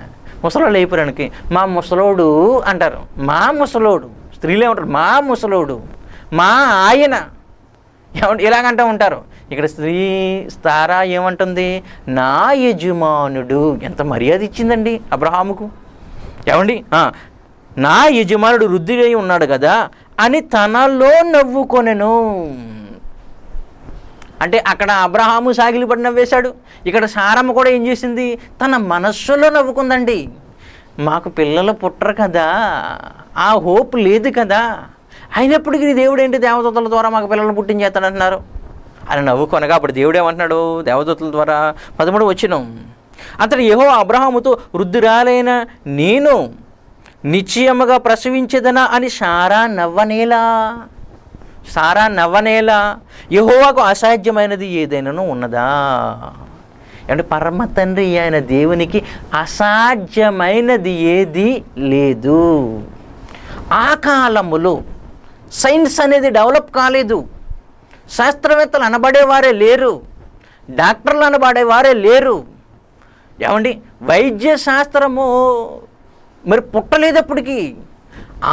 ముసలోళ్ళు అయిపోయానికి మా ముసలోడు అంటారు. మా ముసలోడు. స్త్రీలు ఏమంటారు? మా ముసలోడు, మా ఆయన. ఏమంటే ఇలాగంటూ ఉంటారు. ఇక్కడ స్త్రీ సారా ఏమంటుంది? నా యజమానుడు. ఎంత మర్యాద ఇచ్చిందండి అబ్రహాముకు. ఏమండి? నా యజమానుడు వృద్ధుడై ఉన్నాడు కదా అని తనలో నవ్వుకొనెను. అంటే అక్కడ అబ్రహాము సాగిలిపడి నవ్వేశాడు, ఇక్కడ సారమ్మ కూడా ఏం చేసింది? తన మనస్సులో నవ్వుకుందండి. మాకు పిల్లలు పుట్టరు కదా, ఆ హోప్ లేదు కదా, అయినప్పటికీ దేవుడు ఏంటి దేవదూతల ద్వారా మాకు పిల్లలు పుట్టించేస్తాడంటున్నారు అని నవ్వుకొనగా అప్పుడు దేవుడు ఏమంటున్నాడు దేవదూతల ద్వారా? 13వ వచనం, అంతటి యెహోవా అబ్రహాముతో వృద్ధురాలైన నేను నిశ్చయముగా ప్రసవించేదనా అని సారా నవ్వనేలా యెహోవాకు అసాధ్యమైనది ఏదైనాను ఉన్నదా? అంటే పరమ తండ్రి అయిన దేవునికి అసాధ్యమైనది ఏది లేదు. ఆ కాలములో సైన్స్ అనేది డెవలప్ కాలేదు, శాస్త్రవేత్తలు అనబడేవారే లేరు, డాక్టర్లు అనబడేవారే లేరు. ఏమండి? వైద్య శాస్త్రము మరి పుట్టలేదప్పటికీ.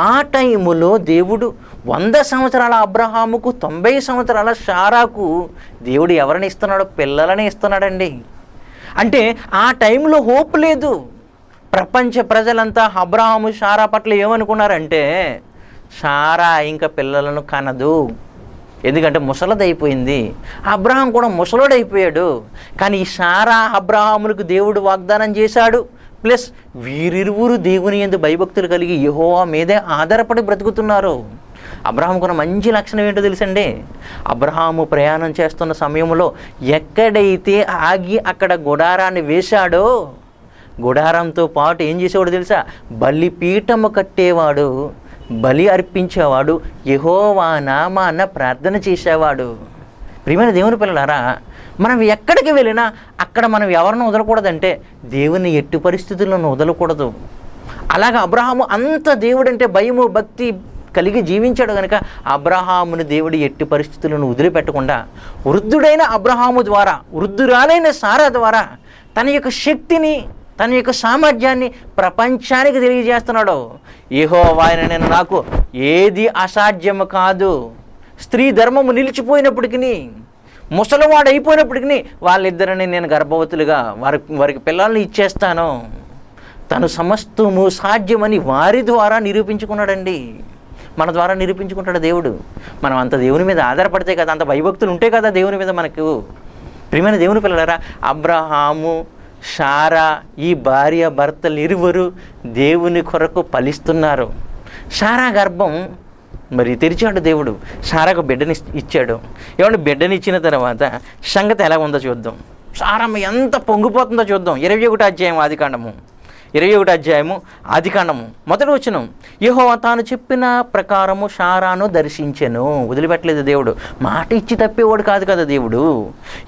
ఆ టైములో దేవుడు 100 సంవత్సరాల అబ్రహాముకు 90 సంవత్సరాల శారాకు దేవుడు ఎవరిని ఇస్తున్నాడు? పిల్లలని ఇస్తున్నాడండి. అంటే ఆ టైంలో హోప్ లేదు. ప్రపంచ ప్రజలంతా అబ్రహాము శారా పట్ల ఏమనుకున్నారంటే శారా ఇంకా పిల్లలను కనదు, ఎందుకంటే ముసలదైపోయింది. అబ్రహాం కూడా ముసలుడైపోయాడు. కానీ ఈ శారా అబ్రహాములకు దేవుడు వాగ్దానం చేశాడు. ప్లస్ వీరిరువురు దేవుని యందు భయభక్తులు కలిగి యెహోవా మీదే ఆధారపడి బ్రతుకుతున్నారు. అబ్రహాముకున్న మంచి లక్షణం ఏంటో తెలుసండి? అబ్రహాము ప్రయాణం చేస్తున్న సమయంలో ఎక్కడైతే ఆగి అక్కడ గుడారాన్ని వేశాడో, గుడారంతో పాటు ఏం చేసేవాడు తెలుసా? బలిపీఠము కట్టేవాడు, బలి అర్పించేవాడు, యెహోవా నామాన ప్రార్థన చేసేవాడు. ప్రియమైన దేవుని పిల్లలారా, మనం ఎక్కడికి వెళ్ళినా అక్కడ మనం ఎవరిని వదలకూడదంటే దేవుని ఎట్టి పరిస్థితులను వదలకూడదు. అలాగా అబ్రహాము అంత దేవుడంటే భయము భక్తి కలిగి జీవించాడు కనుక అబ్రహామును దేవుడు ఎట్టి పరిస్థితులను వదిలిపెట్టకుండా వృద్ధుడైన అబ్రహాము ద్వారా, వృద్ధురాలైన సారా ద్వారా తన యొక్క శక్తిని, తన యొక్క సామర్థ్యాన్ని ప్రపంచానికి తెలియజేస్తున్నాడు. యెహోవా నేను నాకు ఏది అసాధ్యము కాదు. స్త్రీ ధర్మము నిలిచిపోయినప్పటికీ, ముసలివాడు అయిపోయినప్పటికీ వాళ్ళిద్దరిని నేను గర్భవతులుగా వారికి పిల్లల్ని ఇచ్చేస్తాను. తను సమస్తము సాధ్యమని వారి ద్వారా నిరూపించుకున్నాడండి. మన ద్వారా నిరూపించుకుంటాడు దేవుడు. మనం అంత దేవుని మీద ఆధారపడితే కదా, అంత భయభక్తులు ఉంటే కదా దేవుని మీద మనకు. ప్రియమైన దేవుని పిల్లలారా, అబ్రహాము శారా ఈ భార్య భర్తలు ఇరువురు దేవుని కొరకు ఫలిస్తున్నారు. శారా గర్భం మరి తెరిచాడు దేవుడు, శారాకు బిడ్డని ఇచ్చాడు. ఏమంటే బిడ్డని ఇచ్చిన తర్వాత సంగతి ఎలా ఉందో చూద్దాం. శారమ్మ ఎంత పొంగిపోతుందో చూద్దాం. 21వ అధ్యాయం ఆదికాండము, 21వ అధ్యాయము ఆదికాండము 1వ వచనం, యెహోవా తాను చెప్పిన ప్రకారము శారాను దర్శించెను. వదిలిపెట్టలేదు దేవుడు. మాట ఇచ్చి తప్పేవాడు కాదు కదా దేవుడు.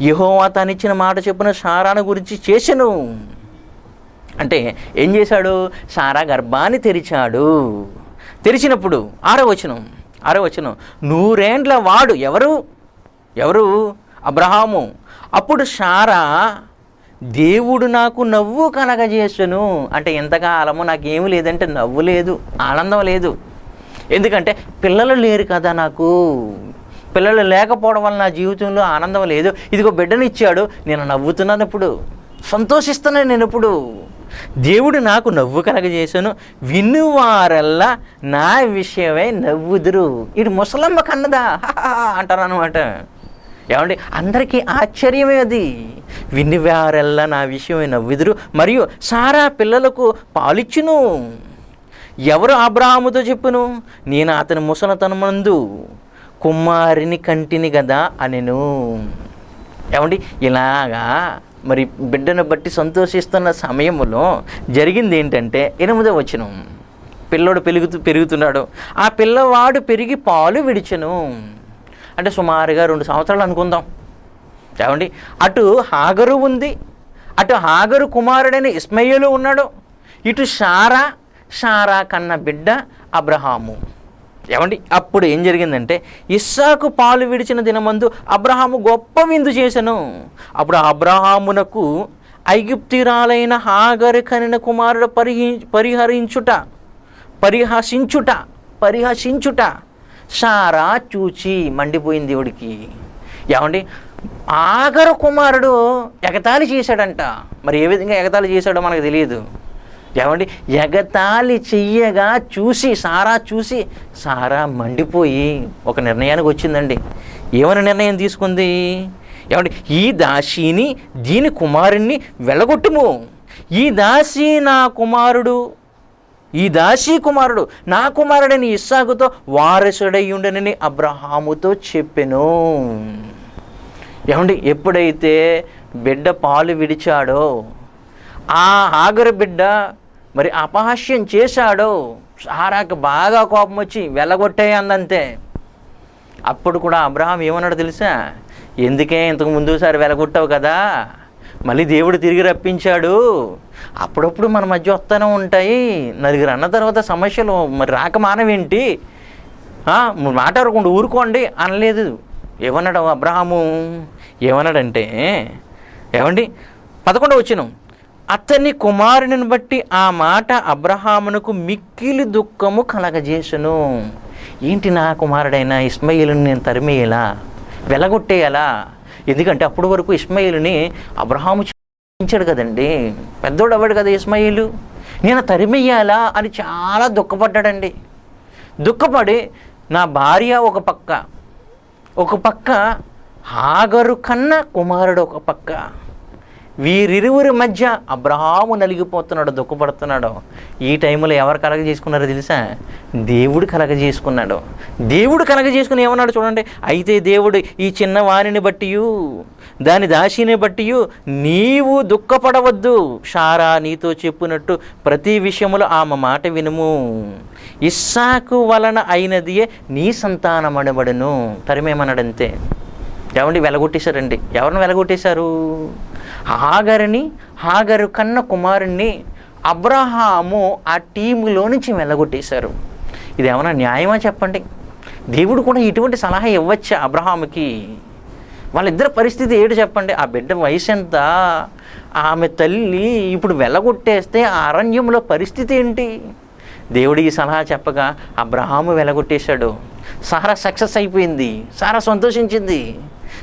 యెహోవా తాను ఇచ్చిన మాట చెప్పిన శారాను గురించి చేసెను. అంటే ఏం చేశాడు? శారా గర్భాన్ని తెరిచాడు. తెరిచినప్పుడు 6వ వచనం, 100 ఏండ్ల వాడు ఎవరు? అబ్రహాము. అప్పుడు శారా దేవుడు నాకు నవ్వు కలగజేసెను. అంటే ఎంతకాలము నాకేమి లేదంటే నవ్వు లేదు, ఆనందం లేదు. ఎందుకంటే పిల్లలు లేరు కదా, నాకు పిల్లలు లేకపోవడం వల్ల నా జీవితంలో ఆనందం లేదు. ఇదిగో బిడ్డనిచ్చాడు, నేను నవ్వుతున్నాను, ఇప్పుడు సంతోషిస్తున్నాను, నేను ఇప్పుడు దేవుడు నాకు నవ్వు కలగజేశాను, వినువారల్లా నా విషయమై నవ్వుదురు. ఇటు ముసలమ్మ కన్నదా అంటారు అనమాట. ఏమండి, అందరికీ ఆశ్చర్యమే అది. వినివారెల్లా నా విషయమై నవ్వుదురు, మరియు సారా పిల్లలకు పాలిచ్చును. ఎవరు అబ్రాహాముతో చెప్పును, నేను అతని ముసలతనమందు కుమారుని కంటిని కదా అనెను. ఏమండి, ఇలాగా మరి బిడ్డను బట్టి సంతోషిస్తున్న సమయంలో జరిగింది ఏంటంటే 8వ వచనం, పిల్లోడు పెరుగుతున్నాడు. ఆ పిల్లవాడు పెరిగి పాలు విడిచెను. అంటే సుమారుగా 2 సంవత్సరాలు అనుకుందాం. ఏమండి, అటు హాగరు ఉంది, అటు హాగరు కుమారుడైన ఇస్మాయిలు ఉన్నాడు, ఇటు సారా కన్న బిడ్డ అబ్రహాము. ఏమండి, అప్పుడు ఏం జరిగిందంటే ఇస్సాకు పాలు విడిచిన దినమందు అబ్రహాము గొప్ప విందు చేసెను. అప్పుడు అబ్రహామునకు ఐగుప్తిరాలైన హాగరు కనిన కుమారుడు పరిహసించుట సారా చూచి మండిపోయింది దేవుడికి. ఏమండి, హాగరు కుమారుడు ఎగతాళి చేశాడంట. మరి ఏ విధంగా ఎగతాళి చేశాడో మనకు తెలియదు. ఏమండి, ఎగతాళి చెయ్యగా సారా మండిపోయి ఒక నిర్ణయానికి వచ్చిందండి. ఏమైనా నిర్ణయం తీసుకుంది? ఏమండి, ఈ దాసిని దీని కుమారుణ్ణి వెళ్ళగొట్టుము. ఈ దాసి కుమారుడు నా కుమారుడని ఇస్సాకుతో వారసుడై ఉండనని అబ్రహాముతో చెప్పెను. ఏమండి, ఎప్పుడైతే బిడ్డ పాలు విడిచాడో, ఆ హాగరు బిడ్డ మరి అపహాస్యం చేశాడో, సారాకు బాగా కోపం వచ్చి వెళ్ళగొట్టాయి అందంతే. అప్పుడు కూడా అబ్రహాం ఏమన్నాడు తెలుసా? ఎందుకే ఇంతకు ముందుసారి వెళ్ళగొట్టావు కదా, మళ్ళీ దేవుడు తిరిగి రప్పించాడు. అప్పుడప్పుడు మన మధ్య వస్తూనే ఉంటాయి. నలుగురు అన్న తర్వాత సమస్యలు మరి రాక మానవేంటి, మాట్లాడకుండా ఊరుకోండి అనలేదు. ఏమన్నాడు అబ్రహాము? ఏమన్నాడంటే, ఏమండి 11వ వచనం, అతని కుమారుని బట్టి ఆ మాట అబ్రహామునకు మిక్కిలి దుఃఖము కలగజేసును. ఏంటి, నా కుమారుడైన ఇస్మాయిలుని నేను తరిమేయాలా, వెలగొట్టేయాలా? ఎందుకంటే అప్పటి వరకు ఇస్మాయిలుని అబ్రహాము చించాడు కదండి, పెద్దోడు అవ్వడు కదా ఇస్మాయిలు. నేను తరిమేయాలా అని చాలా దుఃఖపడ్డాడండి. దుఃఖపడి నా భార్య ఒక పక్క హాగరు కన్న కుమారుడు ఒక పక్క, వీరిరువురి మధ్య అబ్రహాము నలిగిపోతున్నాడు, దుఃఖపడుతున్నాడు. ఈ టైంలో ఎవరు కలగజేసుకున్నారో తెలుసా? దేవుడు కలగజేసుకున్నాడు. దేవుడు కలగజేసుకుని ఏమన్నాడు చూడండి, అయితే దేవుడు ఈ చిన్న వారిని బట్టి దాని దాసిని బట్టి నీవు దుఃఖపడవద్దు, సారా నీతో చెప్పినట్టు ప్రతి విషయములో ఆమె మాట వినుము, ఇస్సాకు వలన అయినదియే నీ సంతానమనబడును. తరిమేమన్నాడంతే. ఏమండి, వెలగొట్టేశారండి. ఎవరిని వెలగొట్టేశారు? హాగరు కన్న కుమారుణ్ణి అబ్రహాము ఆ టీములో నుంచి వెళ్ళగొట్టేశారు. ఇది ఏమన్నా న్యాయమా చెప్పండి? దేవుడు కూడా ఇటువంటి సలహా ఇవ్వచ్చా అబ్రహాముకి? వాళ్ళిద్దరి పరిస్థితి ఏంటి చెప్పండి? ఆ బిడ్డ వయసు ఎంత, ఆమె తల్లి ఇప్పుడు వెళ్ళగొట్టేస్తే ఆ అరణ్యంలో పరిస్థితి ఏంటి? దేవుడు ఈ సలహా చెప్పగా అబ్రహాము వెళ్ళగొట్టేశాడు. సారా సక్సెస్ అయిపోయింది, సారా సంతోషించింది.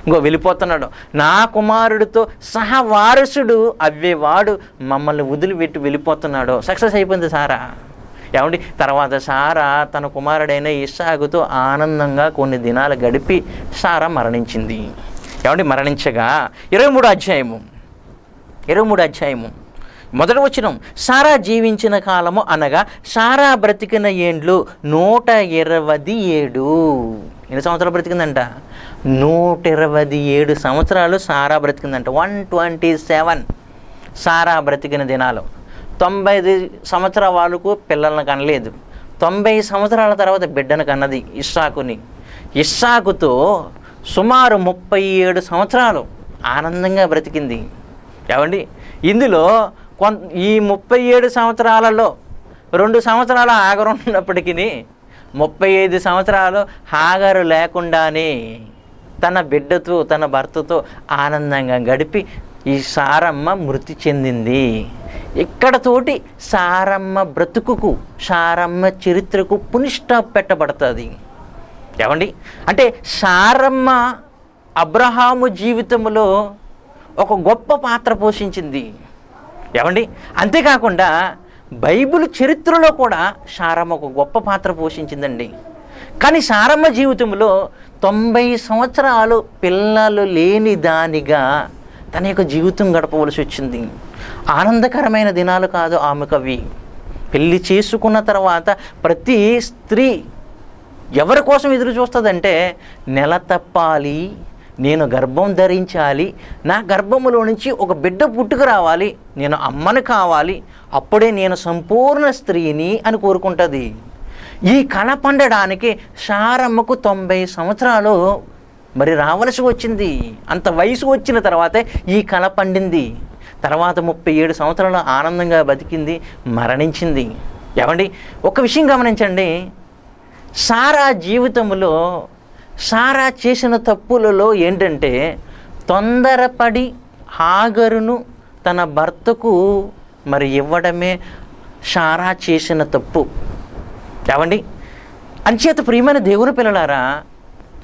ఇంకో వెళ్ళిపోతున్నాడు, నా కుమారుడితో సహా వారసుడు అవ్వేవాడు మమ్మల్ని వదిలిపెట్టి వెళ్ళిపోతున్నాడు. సక్సెస్ అయిపోయింది సారా. ఏమండి, తర్వాత సారా తన కుమారుడైన ఇస్సాకుతో ఆనందంగా కొన్ని దినాలు గడిపి సారా మరణించింది. ఏమండి, మరణించగా 23వ అధ్యాయము 1వ వచనం, సారా జీవించిన కాలము అనగా సారా బ్రతికిన ఏండ్లు 127. ఎన్ని సంవత్సరాలు బ్రతికిందంట? 127 సంవత్సరాలు సారా బ్రతికిందంట. 127 సారా బ్రతికిన దినాలు. 90 సంవత్సరాల వాళ్ళకు పిల్లలను కనలేదు. 90 సంవత్సరాల తర్వాత బిడ్డను కన్నది ఇస్సాకుతో సుమారు 37 సంవత్సరాలు ఆనందంగా బ్రతికింది. ఏమండి, ఇందులో ఈ 37 సంవత్సరాలలో 2 సంవత్సరాలు హాగరు ఉన్నప్పటికీ 35 సంవత్సరాలు హాగరు లేకుండానే తన బిడ్డతో తన భర్తతో ఆనందంగా గడిపి ఈ సారమ్మ మృతి చెందింది. ఇక్కడతోటి సారమ్మ బ్రతుకుకు, సారమ్మ చరిత్రకు పునిస్టాప్ పెట్టబడుతుంది. ఏమండి, అంటే సారమ్మ అబ్రహాము జీవితంలో ఒక గొప్ప పాత్ర పోషించింది. ఏమండి? అంతేకాకుండా బైబిల్ చరిత్రలో కూడా శారమ్మ ఒక గొప్ప పాత్ర పోషించిందండి. కానీ శారమ్మ జీవితంలో 90 సంవత్సరాలు పిల్లలు లేని దానిగా తన యొక్క జీవితం గడపవలసి వచ్చింది. ఆనందకరమైన దినాలు కాదు ఆమెకవి. పెళ్లి చేసుకున్న తర్వాత ప్రతి స్త్రీ ఎవరి కోసం ఎదురు చూస్తుందంటే, నెల తప్పాలి, నేను గర్భం ధరించాలి, నా గర్భములో నుంచి ఒక బిడ్డ పుట్టుకు రావాలి, నేను అమ్మని కావాలి, అప్పుడే నేను సంపూర్ణ స్త్రీని అని కోరుకుంటుంది. ఈ కళ పండడానికి శారమ్మకు 90 సంవత్సరాలు మరి రావలసి వచ్చింది. అంత వయసు వచ్చిన తర్వాతే ఈ కళ పండింది. తర్వాత 37 సంవత్సరాలు ఆనందంగా బతికింది, మరణించింది. ఏమండి? ఒక విషయం గమనించండి, సారా జీవితంలో సారా చేసిన తప్పులలో ఏంటంటే, తొందరపడి హాగరును తన భర్తకు మరి ఇవ్వడమే సారా చేసిన తప్పు. ఏమండి? అంచేత ప్రియమైన దేవుని పిల్లలారా,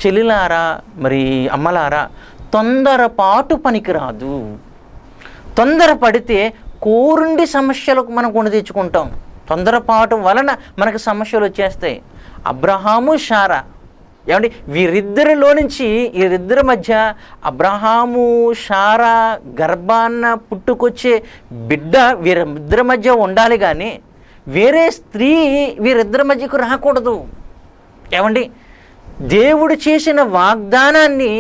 చెల్లిలారా, మరి అమ్మలారా, తొందరపాటు పనికిరాదు. తొందరపడితే కోరుండి సమస్యలకు మనం కొని తెచ్చుకుంటాం. తొందరపాటు వలన మనకు సమస్యలు వచ్చేస్తాయి. అబ్రహాము శారా, ఏమండి? వీరిద్దరిలో నుంచి వీరిద్దరి మధ్య అబ్రహాము శారా గర్భాన్న పుట్టుకొచ్చే బిడ్డ వీరిద్దరి మధ్య ఉండాలి, కానీ వేరే స్త్రీ వీరిద్దరి మధ్యకు రాకూడదు. ఏమండి? దేవుడు చేసిన వాగ్దానాన్ని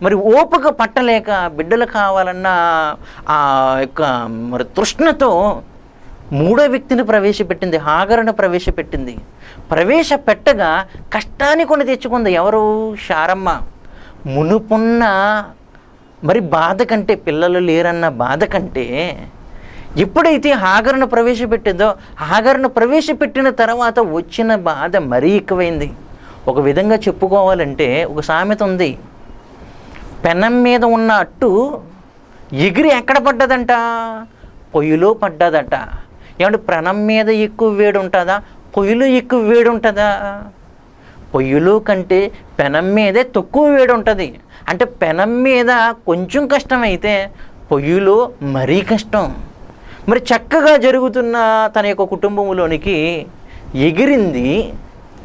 మరి ఓపిక పట్టలేక బిడ్డలు కావాలన్న ఆ యొక్క మరి తృష్ణతో మూడో వ్యక్తిని ప్రవేశపెట్టింది, హాగరును ప్రవేశపెట్టింది. ప్రవేశపెట్టగా కష్టాన్ని కొని తెచ్చుకుంది ఎవరు? శారమ్మ. మునుపున్న మరి బాధ కంటే, పిల్లలు లేరన్న బాధ కంటే, ఎప్పుడైతే హాగరును ప్రవేశపెట్టిందో, హాగరును ప్రవేశపెట్టిన తర్వాత వచ్చిన బాధ మరీ ఎక్కువైంది. ఒక విధంగా చెప్పుకోవాలంటే ఒక సామెత ఉంది, పెనం మీద ఉన్న అట్టు ఎగిరి ఎక్కడ పడ్డదంట? పొయ్యిలో పడ్డదట. ఏమంటే పెనం మీద ఎక్కువ వేడి ఉంటుందా, పొయ్యిలో ఎక్కువ వేడి ఉంటుందా? పొయ్యిలో కంటే పెనం మీదే తక్కువ వేడి ఉంటుంది. అంటే పెనం మీద కొంచెం కష్టమైతే పొయ్యిలో మరీ కష్టం. మరి చక్కగా జరుగుతున్న తన యొక్క కుటుంబంలోనికి ఎగిరింది,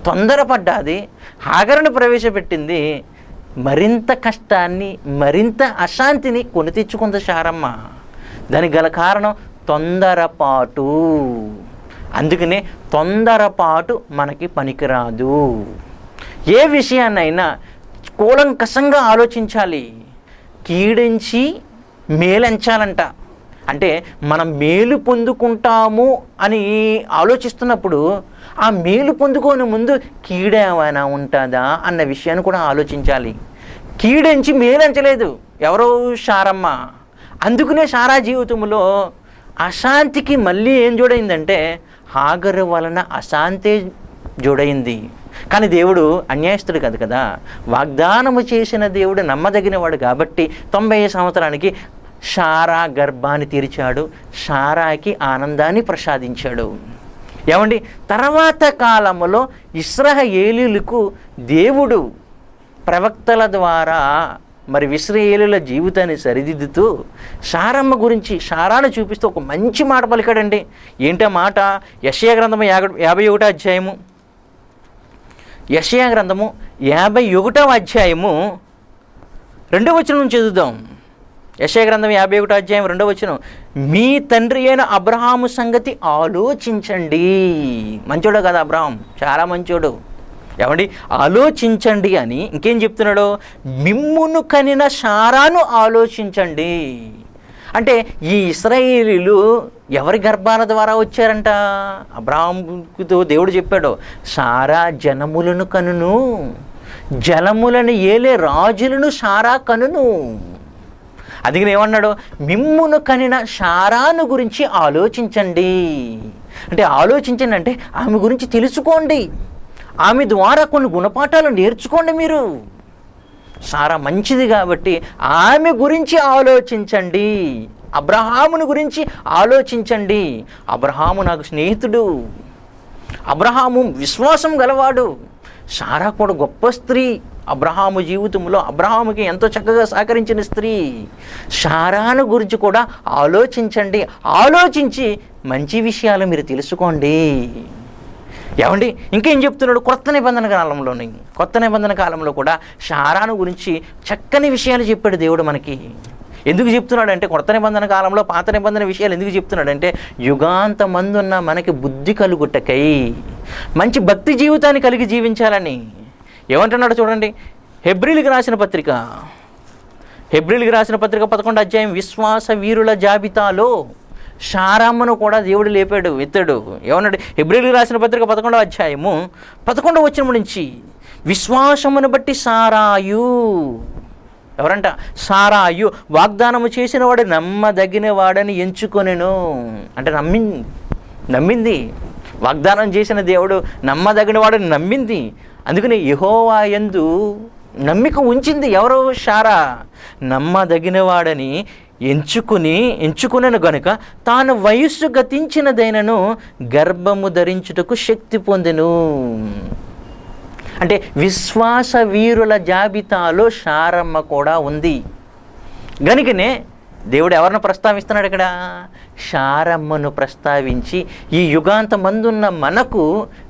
తొందరపడ్డాది, హాగరును ప్రవేశపెట్టింది, మరింత కష్టాన్ని, మరింత అశాంతిని కొని తెచ్చుకుంది శారమ్మ. దానికి గల కారణం తొందరపాటు. అందుకనే తొందరపాటు మనకి పనికిరాదు. ఏ విషయాన్నైనా కూలంకషంగా ఆలోచించాలి. కీడించి మేలెంచాలంట. అంటే మనం మేలు పొందుకుంటాము అని ఆలోచిస్తున్నప్పుడు ఆ మేలు పొందుకోని ముందు కీడేమైనా ఉంటుందా అన్న విషయాన్ని కూడా ఆలోచించాలి. కీడించి మేలంచలేదు ఎవరో? శారమ్మ. అందుకనే శారా జీవితంలో అశాంతికి మళ్ళీ ఏం జోడైందంటే, హాగరు వలన అశాంతి జోడైంది. కానీ దేవుడు అన్యాయస్తుడు కాదు కదా, వాగ్దానము చేసిన దేవుడు నమ్మదగినవాడు కాబట్టి 90 సంవత్సరానికి శారా గర్భాన్ని తెరిచాడు, శారాకి ఆనందాన్ని ప్రసాదించాడు. ఏమండి? తర్వాత కాలంలో ఇశ్రాయేలీయులకు దేవుడు ప్రవక్తల ద్వారా మరి ఇశ్రాయేలీయుల జీవితాన్ని సరిదిద్దుతూ శారమ్మ గురించి, శారాను చూపిస్తూ ఒక మంచి మాట పలికాడండి. ఏంటో మాట? యెషయా గ్రంథము 51వ అధ్యాయము, యెషయా గ్రంథము 51వ అధ్యాయము 2వ వచనం నుంచి చదువుదాం. యెషయా గ్రంథం 51వ అధ్యాయం 2వ వచనం, మీ తండ్రి అయిన అబ్రహాము సంగతి ఆలోచించండి. మంచోడు కదా అబ్రహాం, చాలా మంచోడు. ఏమండి? ఆలోచించండి అని ఇంకేం చెప్తున్నాడు? మిమ్మును కనిన శారాను ఆలోచించండి. అంటే ఈ ఇశ్రాయేలీయులు ఎవరి గర్భాల ద్వారా వచ్చారంట? అబ్రహాముతో దేవుడు చెప్పాడు, శారా జనములను కనును, జలములను ఏలే రాజులను శారా కనును. అందుకని ఏమన్నాడు? మిమ్మును కనిన శారాను గురించి ఆలోచించండి. అంటే ఆలోచించండి అంటే ఆమె గురించి తెలుసుకోండి, ఆమె ద్వారా కొన్ని గుణపాఠాలు నేర్చుకోండి. మీరు శారా మంచిది కాబట్టి ఆమె గురించి ఆలోచించండి, అబ్రహామును గురించి ఆలోచించండి. అబ్రహాము నాకు స్నేహితుడు, అబ్రహాము విశ్వాసం గలవాడు, సారా కూడా గొప్ప స్త్రీ, అబ్రహాము జీవితంలో అబ్రహాముకి ఎంతో చక్కగా సహకరించిన స్త్రీ. సారాను గురించి కూడా ఆలోచించండి, ఆలోచించి మంచి విషయాలు మీరు తెలుసుకోండి. ఏమండి ఇంకేం చెప్తున్నాడు? కొత్త నిబంధన కాలంలో కూడా సారాను గురించి చక్కని విషయాలు చెప్పాడు దేవుడు మనకి. ఎందుకు చెప్తున్నాడంటే కొత్త నిబంధన కాలంలో పాత నిబంధన విషయాలు ఎందుకు చెప్తున్నాడంటే యుగాంతమందున్న మనకి బుద్ధి కలుగుటకై, మంచి భక్తి జీవితాన్ని కలిగి జీవించాలని. ఏమంటున్నాడు చూడండి, హెబ్రీలకు రాసిన పత్రిక 11వ అధ్యాయం, విశ్వాస వీరుల జాబితాలో సారమ్మను కూడా దేవుడు ఎత్తాడు. ఏమన్నాడు? హెబ్రీలకు రాసిన పత్రిక 11వ అధ్యాయము 11వ వచనం నుంచి, విశ్వాసమును బట్టి సారాయు, ఎవరంట? సారాయు వాగ్దానము చేసిన వాడు నమ్మదగిన వాడని ఎంచుకొనెను. అంటే నమ్మింది. వాగ్దానం చేసిన దేవుడు నమ్మదగిన వాడని నమ్మింది. అందుకని యెహోవా యందు నమ్మిక ఉంచింది. ఎవరో? సారా నమ్మదగిన వాడని ఎంచుకునేను గనుక తాను వయస్సు గతించినదైనను గర్భము ధరించుటకు శక్తి పొందెను. అంటే విశ్వాస వీరుల జాబితాలో సారమ్మ కూడా ఉంది. గనుకనే దేవుడు ఎవరిని ప్రస్తావిస్తున్నాడు ఇక్కడ? సారమ్మను ప్రస్తావించి ఈ యుగాంతమందున్న మనకు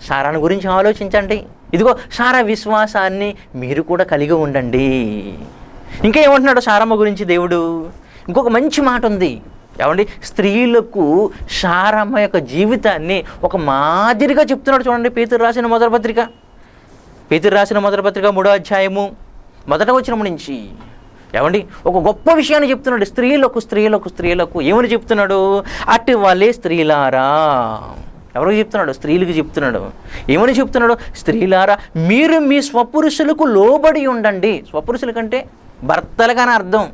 సారాను గురించి ఆలోచించండి. ఇదిగో సారా విశ్వాసాన్ని మీరు కూడా కలిగి ఉండండి. ఇంకా ఏమంటున్నాడు సారమ్మ గురించి దేవుడు? ఇంకొక మంచి మాట ఉంది. ఏమండి? స్త్రీలకు సారమ్మ యొక్క జీవితాన్ని ఒక మాదిరిగా చెప్తున్నాడు చూడండి. పేతురు రాసిన మొదటి పత్రిక 3వ అధ్యాయము 1వ వచనం నుంచి. ఏమండి ఒక గొప్ప విషయాన్ని చెప్తున్నాడు. స్త్రీలకు ఏమని చెప్తున్నాడు? అట్టి వాళ్ళే స్త్రీలారా. ఎవరికి చెప్తున్నాడు? స్త్రీలకు చెప్తున్నాడు. ఏమని చెప్తున్నాడు? స్త్రీలారా మీరు మీ స్వపురుషులకు లోబడి ఉండండి. స్వపురుషుల కంటే భర్తలుగానే అర్థం.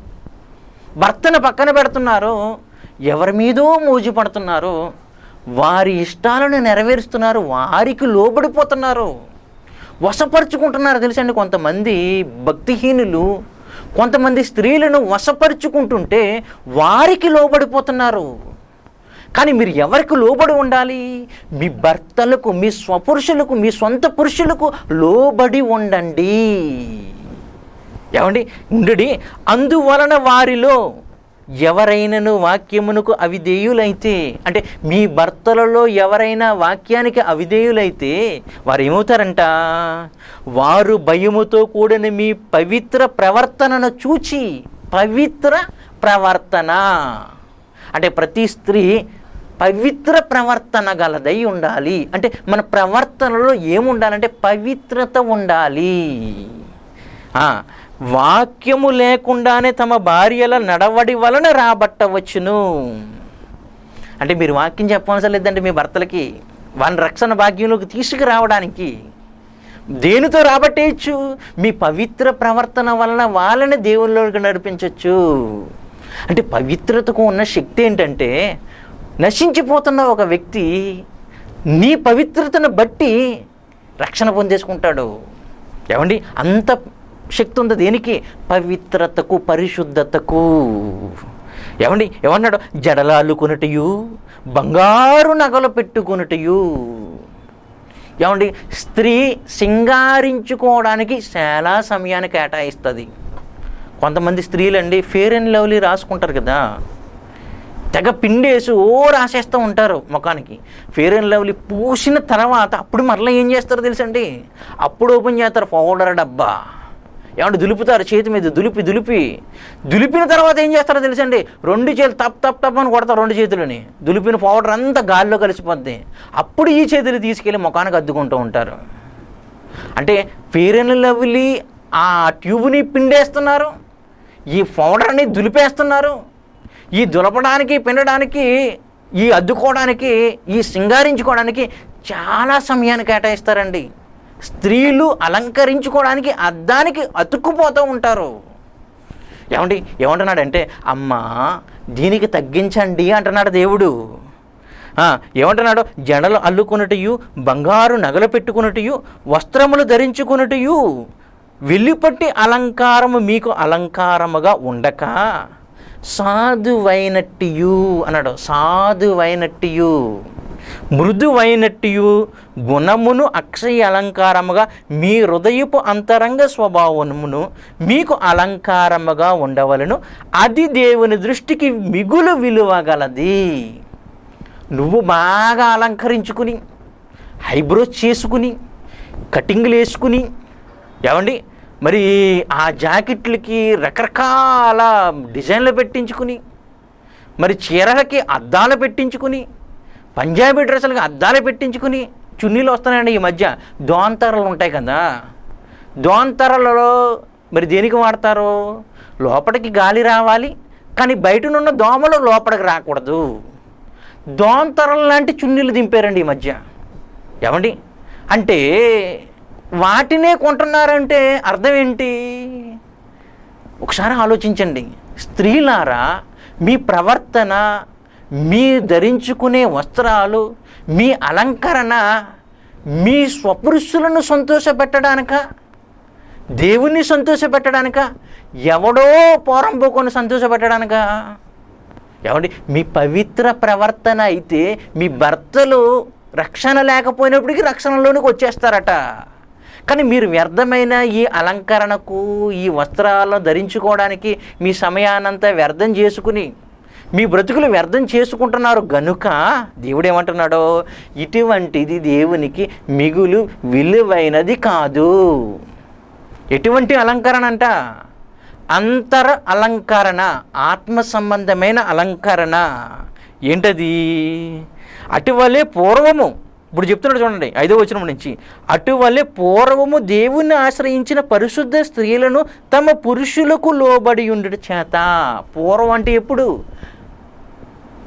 భర్తను పక్కన పెడుతున్నారు, ఎవరి మీదో మోజు పడుతున్నారు, వారి ఇష్టాలను నెరవేరుస్తున్నారు, వారికి లోబడిపోతున్నారు, వశపరుచుకుంటున్నారు. తెలుసండి, కొంతమంది భక్తిహీనులు కొంతమంది స్త్రీలను వశపరుచుకుంటుంటే వారికి లోబడిపోతున్నారు. కానీ మీరు ఎవరికి లోబడి ఉండాలి? మీ భర్తలకు, మీ స్వపురుషులకు, మీ సొంత పురుషులకు లోబడి ఉండండి. ఏమండి? ఉండుడి. అందువలన వారిలో ఎవరైనాను వాక్యమునకు అవిధేయులైతే, అంటే మీ భర్తలలో ఎవరైనా వాక్యానికి అవిధేయులైతే వారు ఏమవుతారంట? వారు భయముతో కూడిన మీ పవిత్ర ప్రవర్తనను చూచి, పవిత్ర ప్రవర్తన అంటే ప్రతి స్త్రీ పవిత్ర ప్రవర్తన గలదై ఉండాలి. అంటే మన ప్రవర్తనలో ఏముండాలంటే పవిత్రత ఉండాలి. వాక్యము లేకుండానే తమ భార్యల నడవడి వలన రాబట్టవచ్చును. అంటే మీరు వాక్యం చెప్పవలసిన లేదంటే మీ భర్తలకి వాళ్ళ రక్షణ భాగ్యంలోకి తీసుకురావడానికి దేనితో రాబట్టేయచ్చు? మీ పవిత్ర ప్రవర్తన వలన వాళ్ళని దేవుళ్ళలోకి నడిపించవచ్చు. అంటే పవిత్రతకు ఉన్న శక్తి ఏంటంటే, నశించిపోతున్న ఒక వ్యక్తి నీ పవిత్రతను బట్టి రక్షణ పొందేసుకుంటాడు. ఏమండి? అంత శక్తి ఉంది దేనికి? పవిత్రతకు, పరిశుద్ధతకు. ఏమండి? ఏమన్నాడు? జడలాలు కొనుటయు, బంగారు నగలు పెట్టుకొనుటయు. ఏమండి? స్త్రీ సింగారించుకోవడానికి చాలా సమయాన్ని కేటాయిస్తుంది. కొంతమంది స్త్రీలండి ఫెయిర్ అండ్ లవ్లీ రాసుకుంటారు కదా, తెగ పిండేసి రాసేస్తూ ఉంటారు ముఖానికి. ఫెయిర్ అండ్ లవ్లీ పూసిన తర్వాత అప్పుడు మరలా ఏం చేస్తారో తెలుసండి? అప్పుడు ఓపెన్ చేస్తారు పౌడర్ డబ్బా. ఏమంటే దులుపుతారు, చేతి మీద దులిపిన తర్వాత ఏం చేస్తారో తెలుసండి? 2 చేతులు తప్ అని కొడతారు, 2 చేతులని. దులిపిన పౌడర్ అంతా గాల్లో కలిసిపోద్ది. అప్పుడు ఈ చేతులు తీసుకెళ్ళి ముఖానికి అద్దుకుంటూ ఉంటారు. అంటే ఫెయిర్ అండ్ లవ్లీ ఆ ట్యూబ్ని పిండేస్తున్నారు, ఈ పౌడర్ని దులిపేస్తున్నారు. ఈ దులపడానికి, పిండడానికి, ఈ అద్దుకోవడానికి, ఈ సింగారించుకోవడానికి చాలా సమయాన్ని కేటాయిస్తారండి. స్త్రీలు అలంకరించుకోవడానికి అద్దానికి అతుక్కుపోతూ ఉంటారు. ఏమంటున్నాడంటే, అమ్మా దీనికి తగ్గించండి అంటున్నాడు దేవుడు. ఏమంటున్నాడు? జడలు అల్లుకొనుటయు, బంగారు నగలు పెట్టుకొనుటయు, వస్త్రములు ధరించుకొనుటయు, వెల్లిపట్టి అలంకారము మీకు అలంకారముగా ఉండక సాధువైనట్టియు అన్నాడు. సాధువైనట్టియు మృదువైనట్టు గుణమును అక్షయ అలంకారముగా మీ హృదయపు అంతరంగ స్వభావమును మీకు అలంకారముగా ఉండవలను, అది దేవుని దృష్టికి మిగులు విలువ గలది. నువ్వు బాగా అలంకరించుకుని, ఐబ్రోస్ చేసుకుని, కటింగ్లు వేసుకుని, ఏమండి మరి ఆ జాకెట్లకి రకరకాల డిజైన్లు పెట్టించుకుని, మరి చీరలకి అద్దాలు పెట్టించుకుని, పంజాబీ డ్రెస్సులకి అద్దాలు పెట్టించుకుని, చున్నీలు వస్తున్నాయండి ఈ మధ్య. దోంతరలు ఉంటాయి కదా, దోంతరలలో మరి దేనికి వాడతారు? లోపలికి గాలి రావాలి, కానీ బయటనున్న దోమలు లోపలికి రాకూడదు. దోంతరలు లాంటి చున్నీలు దింపారండి ఈ మధ్య. ఏమండి అంటే వాటినే కొంటున్నారంటే అర్థం ఏంటి? ఒకసారి ఆలోచించండి. స్త్రీలారా, మీ ప్రవర్తన, మీ ధరించుకునే వస్త్రాలు, మీ అలంకరణ మీ స్వపురుషులను సంతోషపెట్టడానిక, దేవుణ్ణి సంతోషపెట్టడానిక, ఎవడో పోరంపోకొని సంతోషపెట్టడానిక? ఏమండి మీ పవిత్ర ప్రవర్తన అయితే మీ భర్తలు రక్షణ లేకపోయినప్పటికీ రక్షణలోనికి వచ్చేస్తారట. కానీ మీరు వ్యర్థమైన ఈ అలంకరణకు, ఈ వస్త్రాలను ధరించుకోవడానికి మీ సమయానంతా వ్యర్థం చేసుకుని మీ బ్రతుకులు వ్యర్థం చేసుకుంటున్నారు గనుక దేవుడు ఏమంటున్నాడో, ఇటువంటిది దేవునికి మిగులు విలువైనది కాదు. ఎటువంటి అలంకరణ అంట? అంతర అలంకరణ, ఆత్మ సంబంధమైన అలంకరణ. ఏంటది? అటువలే పూర్వము, ఇప్పుడు చెప్తున్నాడు చూడండి 5వ వచనం నుంచి, అటువలే పూర్వము దేవుణ్ణి ఆశ్రయించిన పరిశుద్ధ స్త్రీలను తమ పురుషులకు లోబడి ఉండుట చేత. పూర్వం అంటే ఎప్పుడు?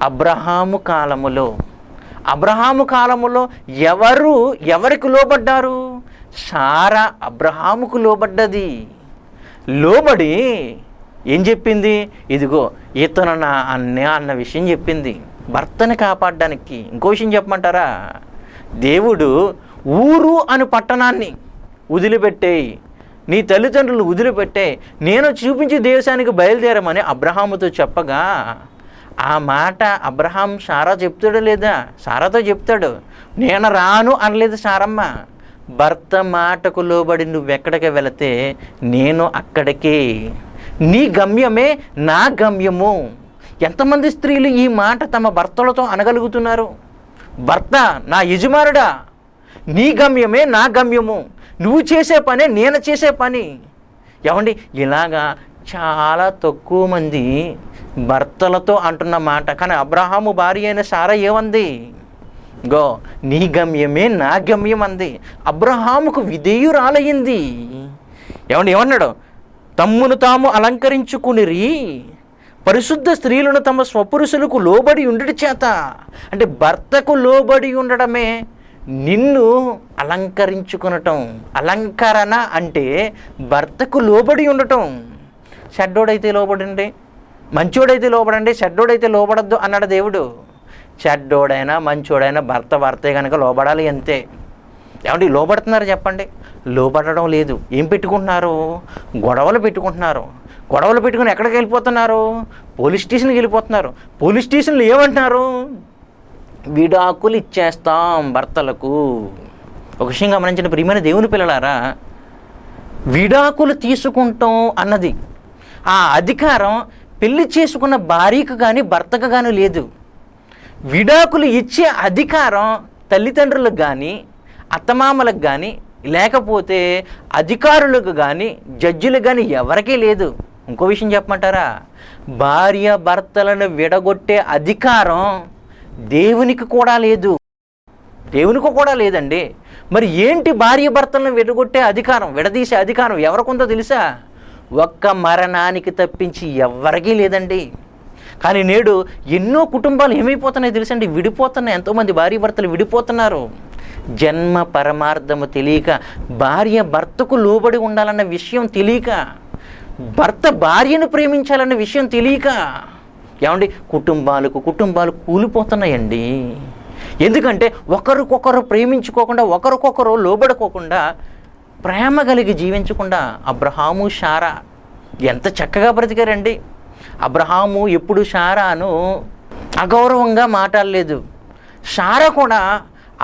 అబ్రహాము కాలములో. అబ్రహాము కాలములో ఎవరికి లోబడ్డారు? సారా అబ్రహాముకు లోబడ్డది. లోబడి ఏం చెప్పింది? ఇదిగో ఇతను నా అన్న విషయం చెప్పింది, భర్తని కాపాడడానికి. ఇంకో విషయం చెప్పమంటారా? దేవుడు ఊరు అను పట్టణాన్ని వదిలిపెట్టేయి, నీ తల్లిదండ్రులు వదిలిపెట్టే, నేను చూపించే దేశానికి బయలుదేరమని అబ్రహాముతో చెప్పగా, ఆ మాట అబ్రహాం సారా చెప్తాడు లేదా? సారాతో చెప్తాడు. నేను రాను అనలేదు సారమ్మ. భర్త మాటకు లోబడి నువ్వెక్కడికి వెళితే నేను అక్కడికే. నీ గమ్యమే నా గమ్యము. ఎంతమంది స్త్రీలు ఈ మాట తమ భర్తలతో అనగలుగుతున్నారు? భర్త, నా యజమానుడా, నీ గమ్యమే నా గమ్యము, నువ్వు చేసే పనే నేను చేసే పని. ఏమండి ఇలాగా చాలా తక్కువ మంది భర్తలతో అంటున్న మాట. కానీ అబ్రహాము భార్య అయిన సారా ఏమంది? గో నీ గమ్యమే నా గమ్యం అంది. అబ్రహాముకు విధేయురాలయ్యింది. ఏమన్నాడు? తమ్మును తాము అలంకరించుకునిరి, పరిశుద్ధ స్త్రీలను తమ స్వపురుషులకు లోబడి ఉండడం చేత. అంటే భర్తకు లోబడి ఉండడమే నిన్ను అలంకరించుకునటం. అలంకరణ అంటే భర్తకు లోబడి ఉండటం. చెడ్డోడైతే లోబడండి, మంచోడైతే లోబడండి, చెడ్డోడైతే లోబడద్దు అన్నాడు దేవుడు. చెడ్డోడైనా మంచోడైనా భర్తే కనుక లోబడాలి అంతే. ఏమంటే లోబడుతున్నారు చెప్పండి? లోబడడం లేదు. ఏం పెట్టుకుంటున్నారు? గొడవలు పెట్టుకుంటున్నారు. గొడవలు పెట్టుకుని ఎక్కడికి వెళ్ళిపోతున్నారు? పోలీస్ స్టేషన్కి వెళ్ళిపోతున్నారు. పోలీస్ స్టేషన్లో ఏమంటున్నారు? విడాకులు ఇచ్చేస్తాం భర్తలకు. ఒక విషయం గమనించిన ప్రియమైన దేవుని పిల్లలారా, విడాకులు తీసుకుంటాం అన్నది ఆ అధికారం పెళ్లి చేసుకున్న భార్యకు కానీ భర్తకు కానీ లేదు. విడాకులు ఇచ్చే అధికారం తల్లిదండ్రులకు కానీ అత్తమామలకు కానీ లేకపోతే అధికారులకు కానీ జడ్జిలకు కానీ ఎవరికీ లేదు. ఇంకో విషయం చెప్పమంటారా? భార్య భర్తలను విడగొట్టే అధికారం దేవునికి కూడా లేదు. దేవునికి కూడా లేదండి. మరి ఏంటి భార్య భర్తలను విడగొట్టే అధికారం, విడదీసే అధికారం ఎవరికుందో తెలుసా? ఒక్క మరణానికి తప్పించి ఎవరికీ లేదండి. కానీ నేడు ఎన్నో కుటుంబాలు ఏమైపోతున్నాయి తెలుసండి? విడిపోతున్నాయి. ఎంతోమంది భార్య భర్తలు విడిపోతున్నారు. జన్మ పరమార్థము తెలియక, భార్య భర్తకు లోబడి ఉండాలన్న విషయం తెలియక, భర్త భార్యను ప్రేమించాలన్న విషయం తెలియక, ఏమండి కుటుంబాలు కూలిపోతున్నాయండి. ఎందుకంటే ఒకరికొకరు ప్రేమించుకోకుండా, ఒకరికొకరు లోబడుకోకుండా, ప్రేమ కలిగి జీవించకుండా. అబ్రహాము శారా ఎంత చక్కగా బ్రతికారండి. అబ్రహాము ఎప్పుడు శారాను అగౌరవంగా మాట్లాడలేదు. శారా కూడా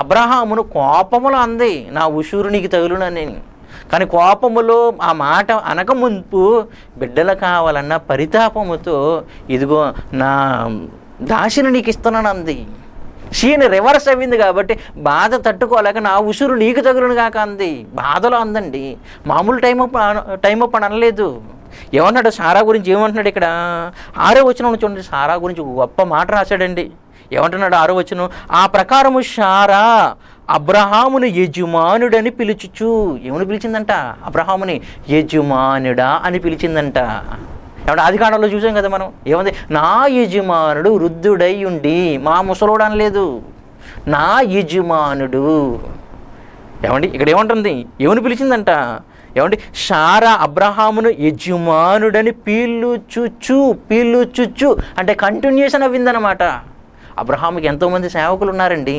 అబ్రహామును కోపములో అంది, నా ఉషూరు నీకు తగులునని. కానీ కోపములో ఆ మాట అనకముందు బిడ్డలు కావాలన్న పరితాపముతో ఇదిగో నా దాసిని నీకు ఇస్తున్నాను అంది. షీని రివర్స్ అయింది కాబట్టి బాధ తట్టుకోలేక నా ఉసురు నీకు తగులును కాక అంది. బాధలో అందండి, మామూలు టైం అప్ అని అనలేదు. ఏమన్నాడు సారా గురించి, ఏమంటున్నాడు ఇక్కడ 6వ వచనం చూడండి. సారా గురించి ఒక గొప్ప మాట రాశాడండి. ఏమంటున్నాడు 6వ వచనం, ఆ ప్రకారము శారా అబ్రహాముని యజమానుడని పిలుచుచు. ఏమని పిలిచిందంట? అబ్రహాముని యజమానుడా అని పిలిచిందంట. ఏమంటే ఆది కాండంలో చూసాం కదా మనం, ఏమంది? నా యజమానుడు వృద్ధుడై ఉండి, మా ముసలోడు అనలేదు, నా యజమానుడు. ఏమండి ఇక్కడ ఏమంటుంది? ఏమని పిలిచిందంట? ఏమండి శారా అబ్రహామును యజమానుడని పీలుచుచ్చు అంటే కంటిన్యూషన్ అవ్విందనమాట. అబ్రహాముకి ఎంతోమంది సేవకులు ఉన్నారండి,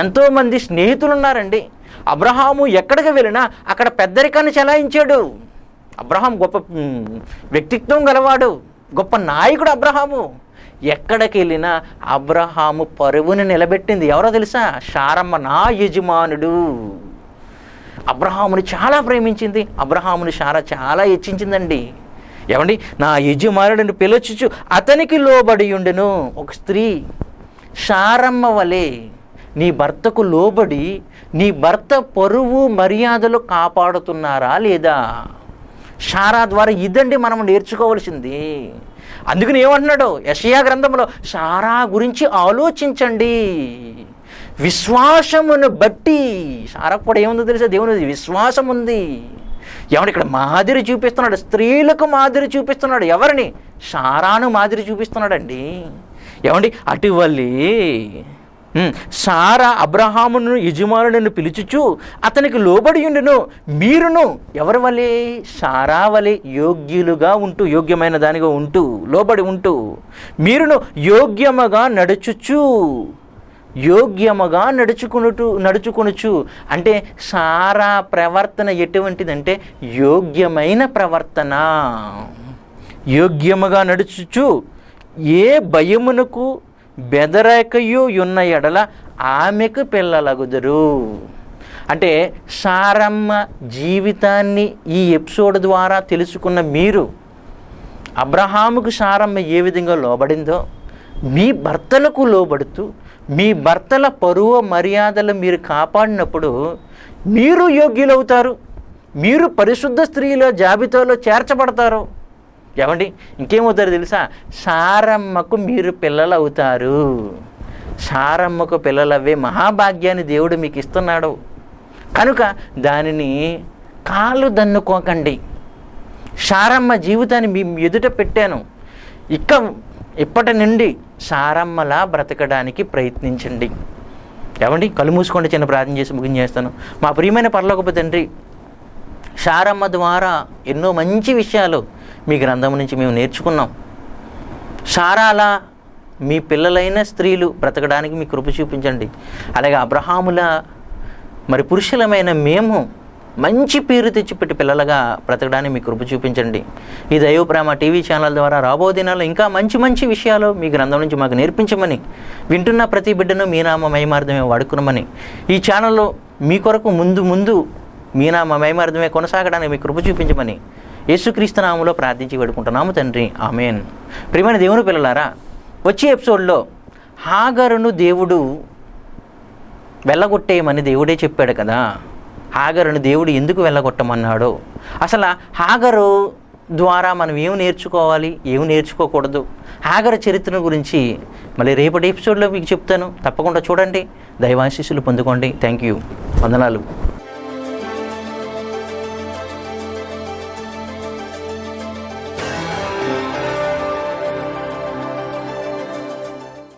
ఎంతోమంది స్నేహితులు ఉన్నారండి. అబ్రహాము ఎక్కడికి వెళ్ళినా అక్కడ పెద్దరికాన్ని చెలాయించాడు. అబ్రహాం గొప్ప వ్యక్తిత్వం గలవాడు, గొప్ప నాయకుడు అబ్రహాము. ఎక్కడికి వెళ్ళినా అబ్రహాము పరువుని నిలబెట్టింది ఎవరో తెలుసా? శారమ్మ, నా యజమానుడు. అబ్రహాముని చాలా ప్రేమించింది, అబ్రహాముని శారా చాలా హెచ్చించిందండి. ఏమండి నా యజమానుడిని పిలుచుచు అతనికి లోబడి ఉండెను. ఒక స్త్రీ శారమ్మ వలె నీ భర్తకు లోబడి నీ భర్త పరువు మర్యాదలు కాపాడుతున్నారా లేదా? శారా ద్వారా ఇదండి మనం నేర్చుకోవాల్సింది. అందుకని ఏమంటున్నాడు యెషయా గ్రంథంలో? శారా గురించి ఆలోచించండి, విశ్వాసమును బట్టి. శారాకు కూడా ఏముందో తెలుసా? దేవుని విశ్వాసం ఉంది. ఏమంటే ఇక్కడ మాదిరి చూపిస్తున్నాడు, స్త్రీలకు మాదిరి చూపిస్తున్నాడు. ఎవరిని? శారాను మాదిరి చూపిస్తున్నాడండి. ఏమండి అటువల్లి శారా అబ్రహామును యజమానుడిని పిలుచుచు అతనికి లోబడి ఉండును. మీరును ఎవరి వలె? శారా వలె యోగ్యులుగా ఉంటూ, యోగ్యమైన దానిగా ఉంటూ, లోబడి ఉంటూ, మీరును యోగ్యముగా నడుచుకొనుచు. అంటే శారా ప్రవర్తన ఎటువంటిదంటే యోగ్యమైన ప్రవర్తన. యోగ్యముగా నడుచుచు ఏ భయమునకు బెదరకయు ఉన్న ఎడల ఆమెకు పిల్లలగుదురు. అంటే శారమ్మ జీవితాన్ని ఈ ఎపిసోడ్ ద్వారా తెలుసుకున్న మీరు, అబ్రహాముకు శారమ్మ ఏ విధంగా లోబడిందో మీ భర్తలకు లోబడుతూ మీ భర్తల పరువు మర్యాదలు మీరు కాపాడినప్పుడు మీరు యోగ్యులవుతారు, మీరు పరిశుద్ధ స్త్రీల జాబితాలో చేర్చబడతారు. ఏమండి ఇంకేమవుతారు తెలుసా? శారమ్మకు మీరు పిల్లలు అవుతారు. శారమ్మకు పిల్లలవే మహాభాగ్యాన్ని దేవుడు మీకు ఇస్తున్నాడు. కనుక దానిని కాలు దన్నుకోకండి. శారమ్మ జీవితాన్ని మీ ఎదుట పెట్టాను, ఇప్పటి నుండి శారమ్మలా బ్రతకడానికి ప్రయత్నించండి. ఏమండి కళ్ళు మూసుకోండి, చిన్న ప్రార్థన చేసి ముగించేస్తాను. మా ప్రియమైన పరలోకపు తండ్రి, శారమ్మ ద్వారా ఎన్నో మంచి విషయాలు మీ గ్రంథం నుంచి మేము నేర్చుకున్నాం. శారాలా మీ పిల్లలైన స్త్రీలు బ్రతకడానికి మీ కృప చూపించండి. అలాగే అబ్రహాముల పురుషులమైన మేము మంచి పేరు తెచ్చిపెట్టి పిల్లలుగా బ్రతకడానికి మీ కృప చూపించండి. ఈ దైవ ప్రేమ టీవీ ఛానల్ ద్వారా రాబో దినాల్లో ఇంకా మంచి మంచి విషయాలు మీ గ్రంథం నుంచి మాకు నేర్పించమని, వింటున్న ప్రతి బిడ్డను మీ నామ మహిమార్థమే వాడుకున్నామని, ఈ ఛానల్లో మీ కొరకు ముందు మీ నామ మహిమార్థమే కొనసాగడానికి మీ కృప చూపించమని యేసుక్రీస్తు నామములో ప్రార్థించి వేడుకుంటున్నాము తండ్రి, ఆమేన్. ప్రియమైన దేవుని పిల్లలారా, వచ్చే ఎపిసోడ్లో హాగరును దేవుడు వెళ్ళగొట్టేయమని దేవుడే చెప్పాడు కదా. హాగరును దేవుడు ఎందుకు వెళ్ళగొట్టమన్నాడో, అసలు హాగరు ద్వారా మనం ఏమి నేర్చుకోవాలి, ఏమి నేర్చుకోకూడదు, హాగరు చరిత్ర గురించి మళ్ళీ రేపటి ఎపిసోడ్లో మీకు చెప్తాను. తప్పకుండా చూడండి, దైవాశీస్సులు పొందుకోండి. థ్యాంక్ యూ, వందనాలు.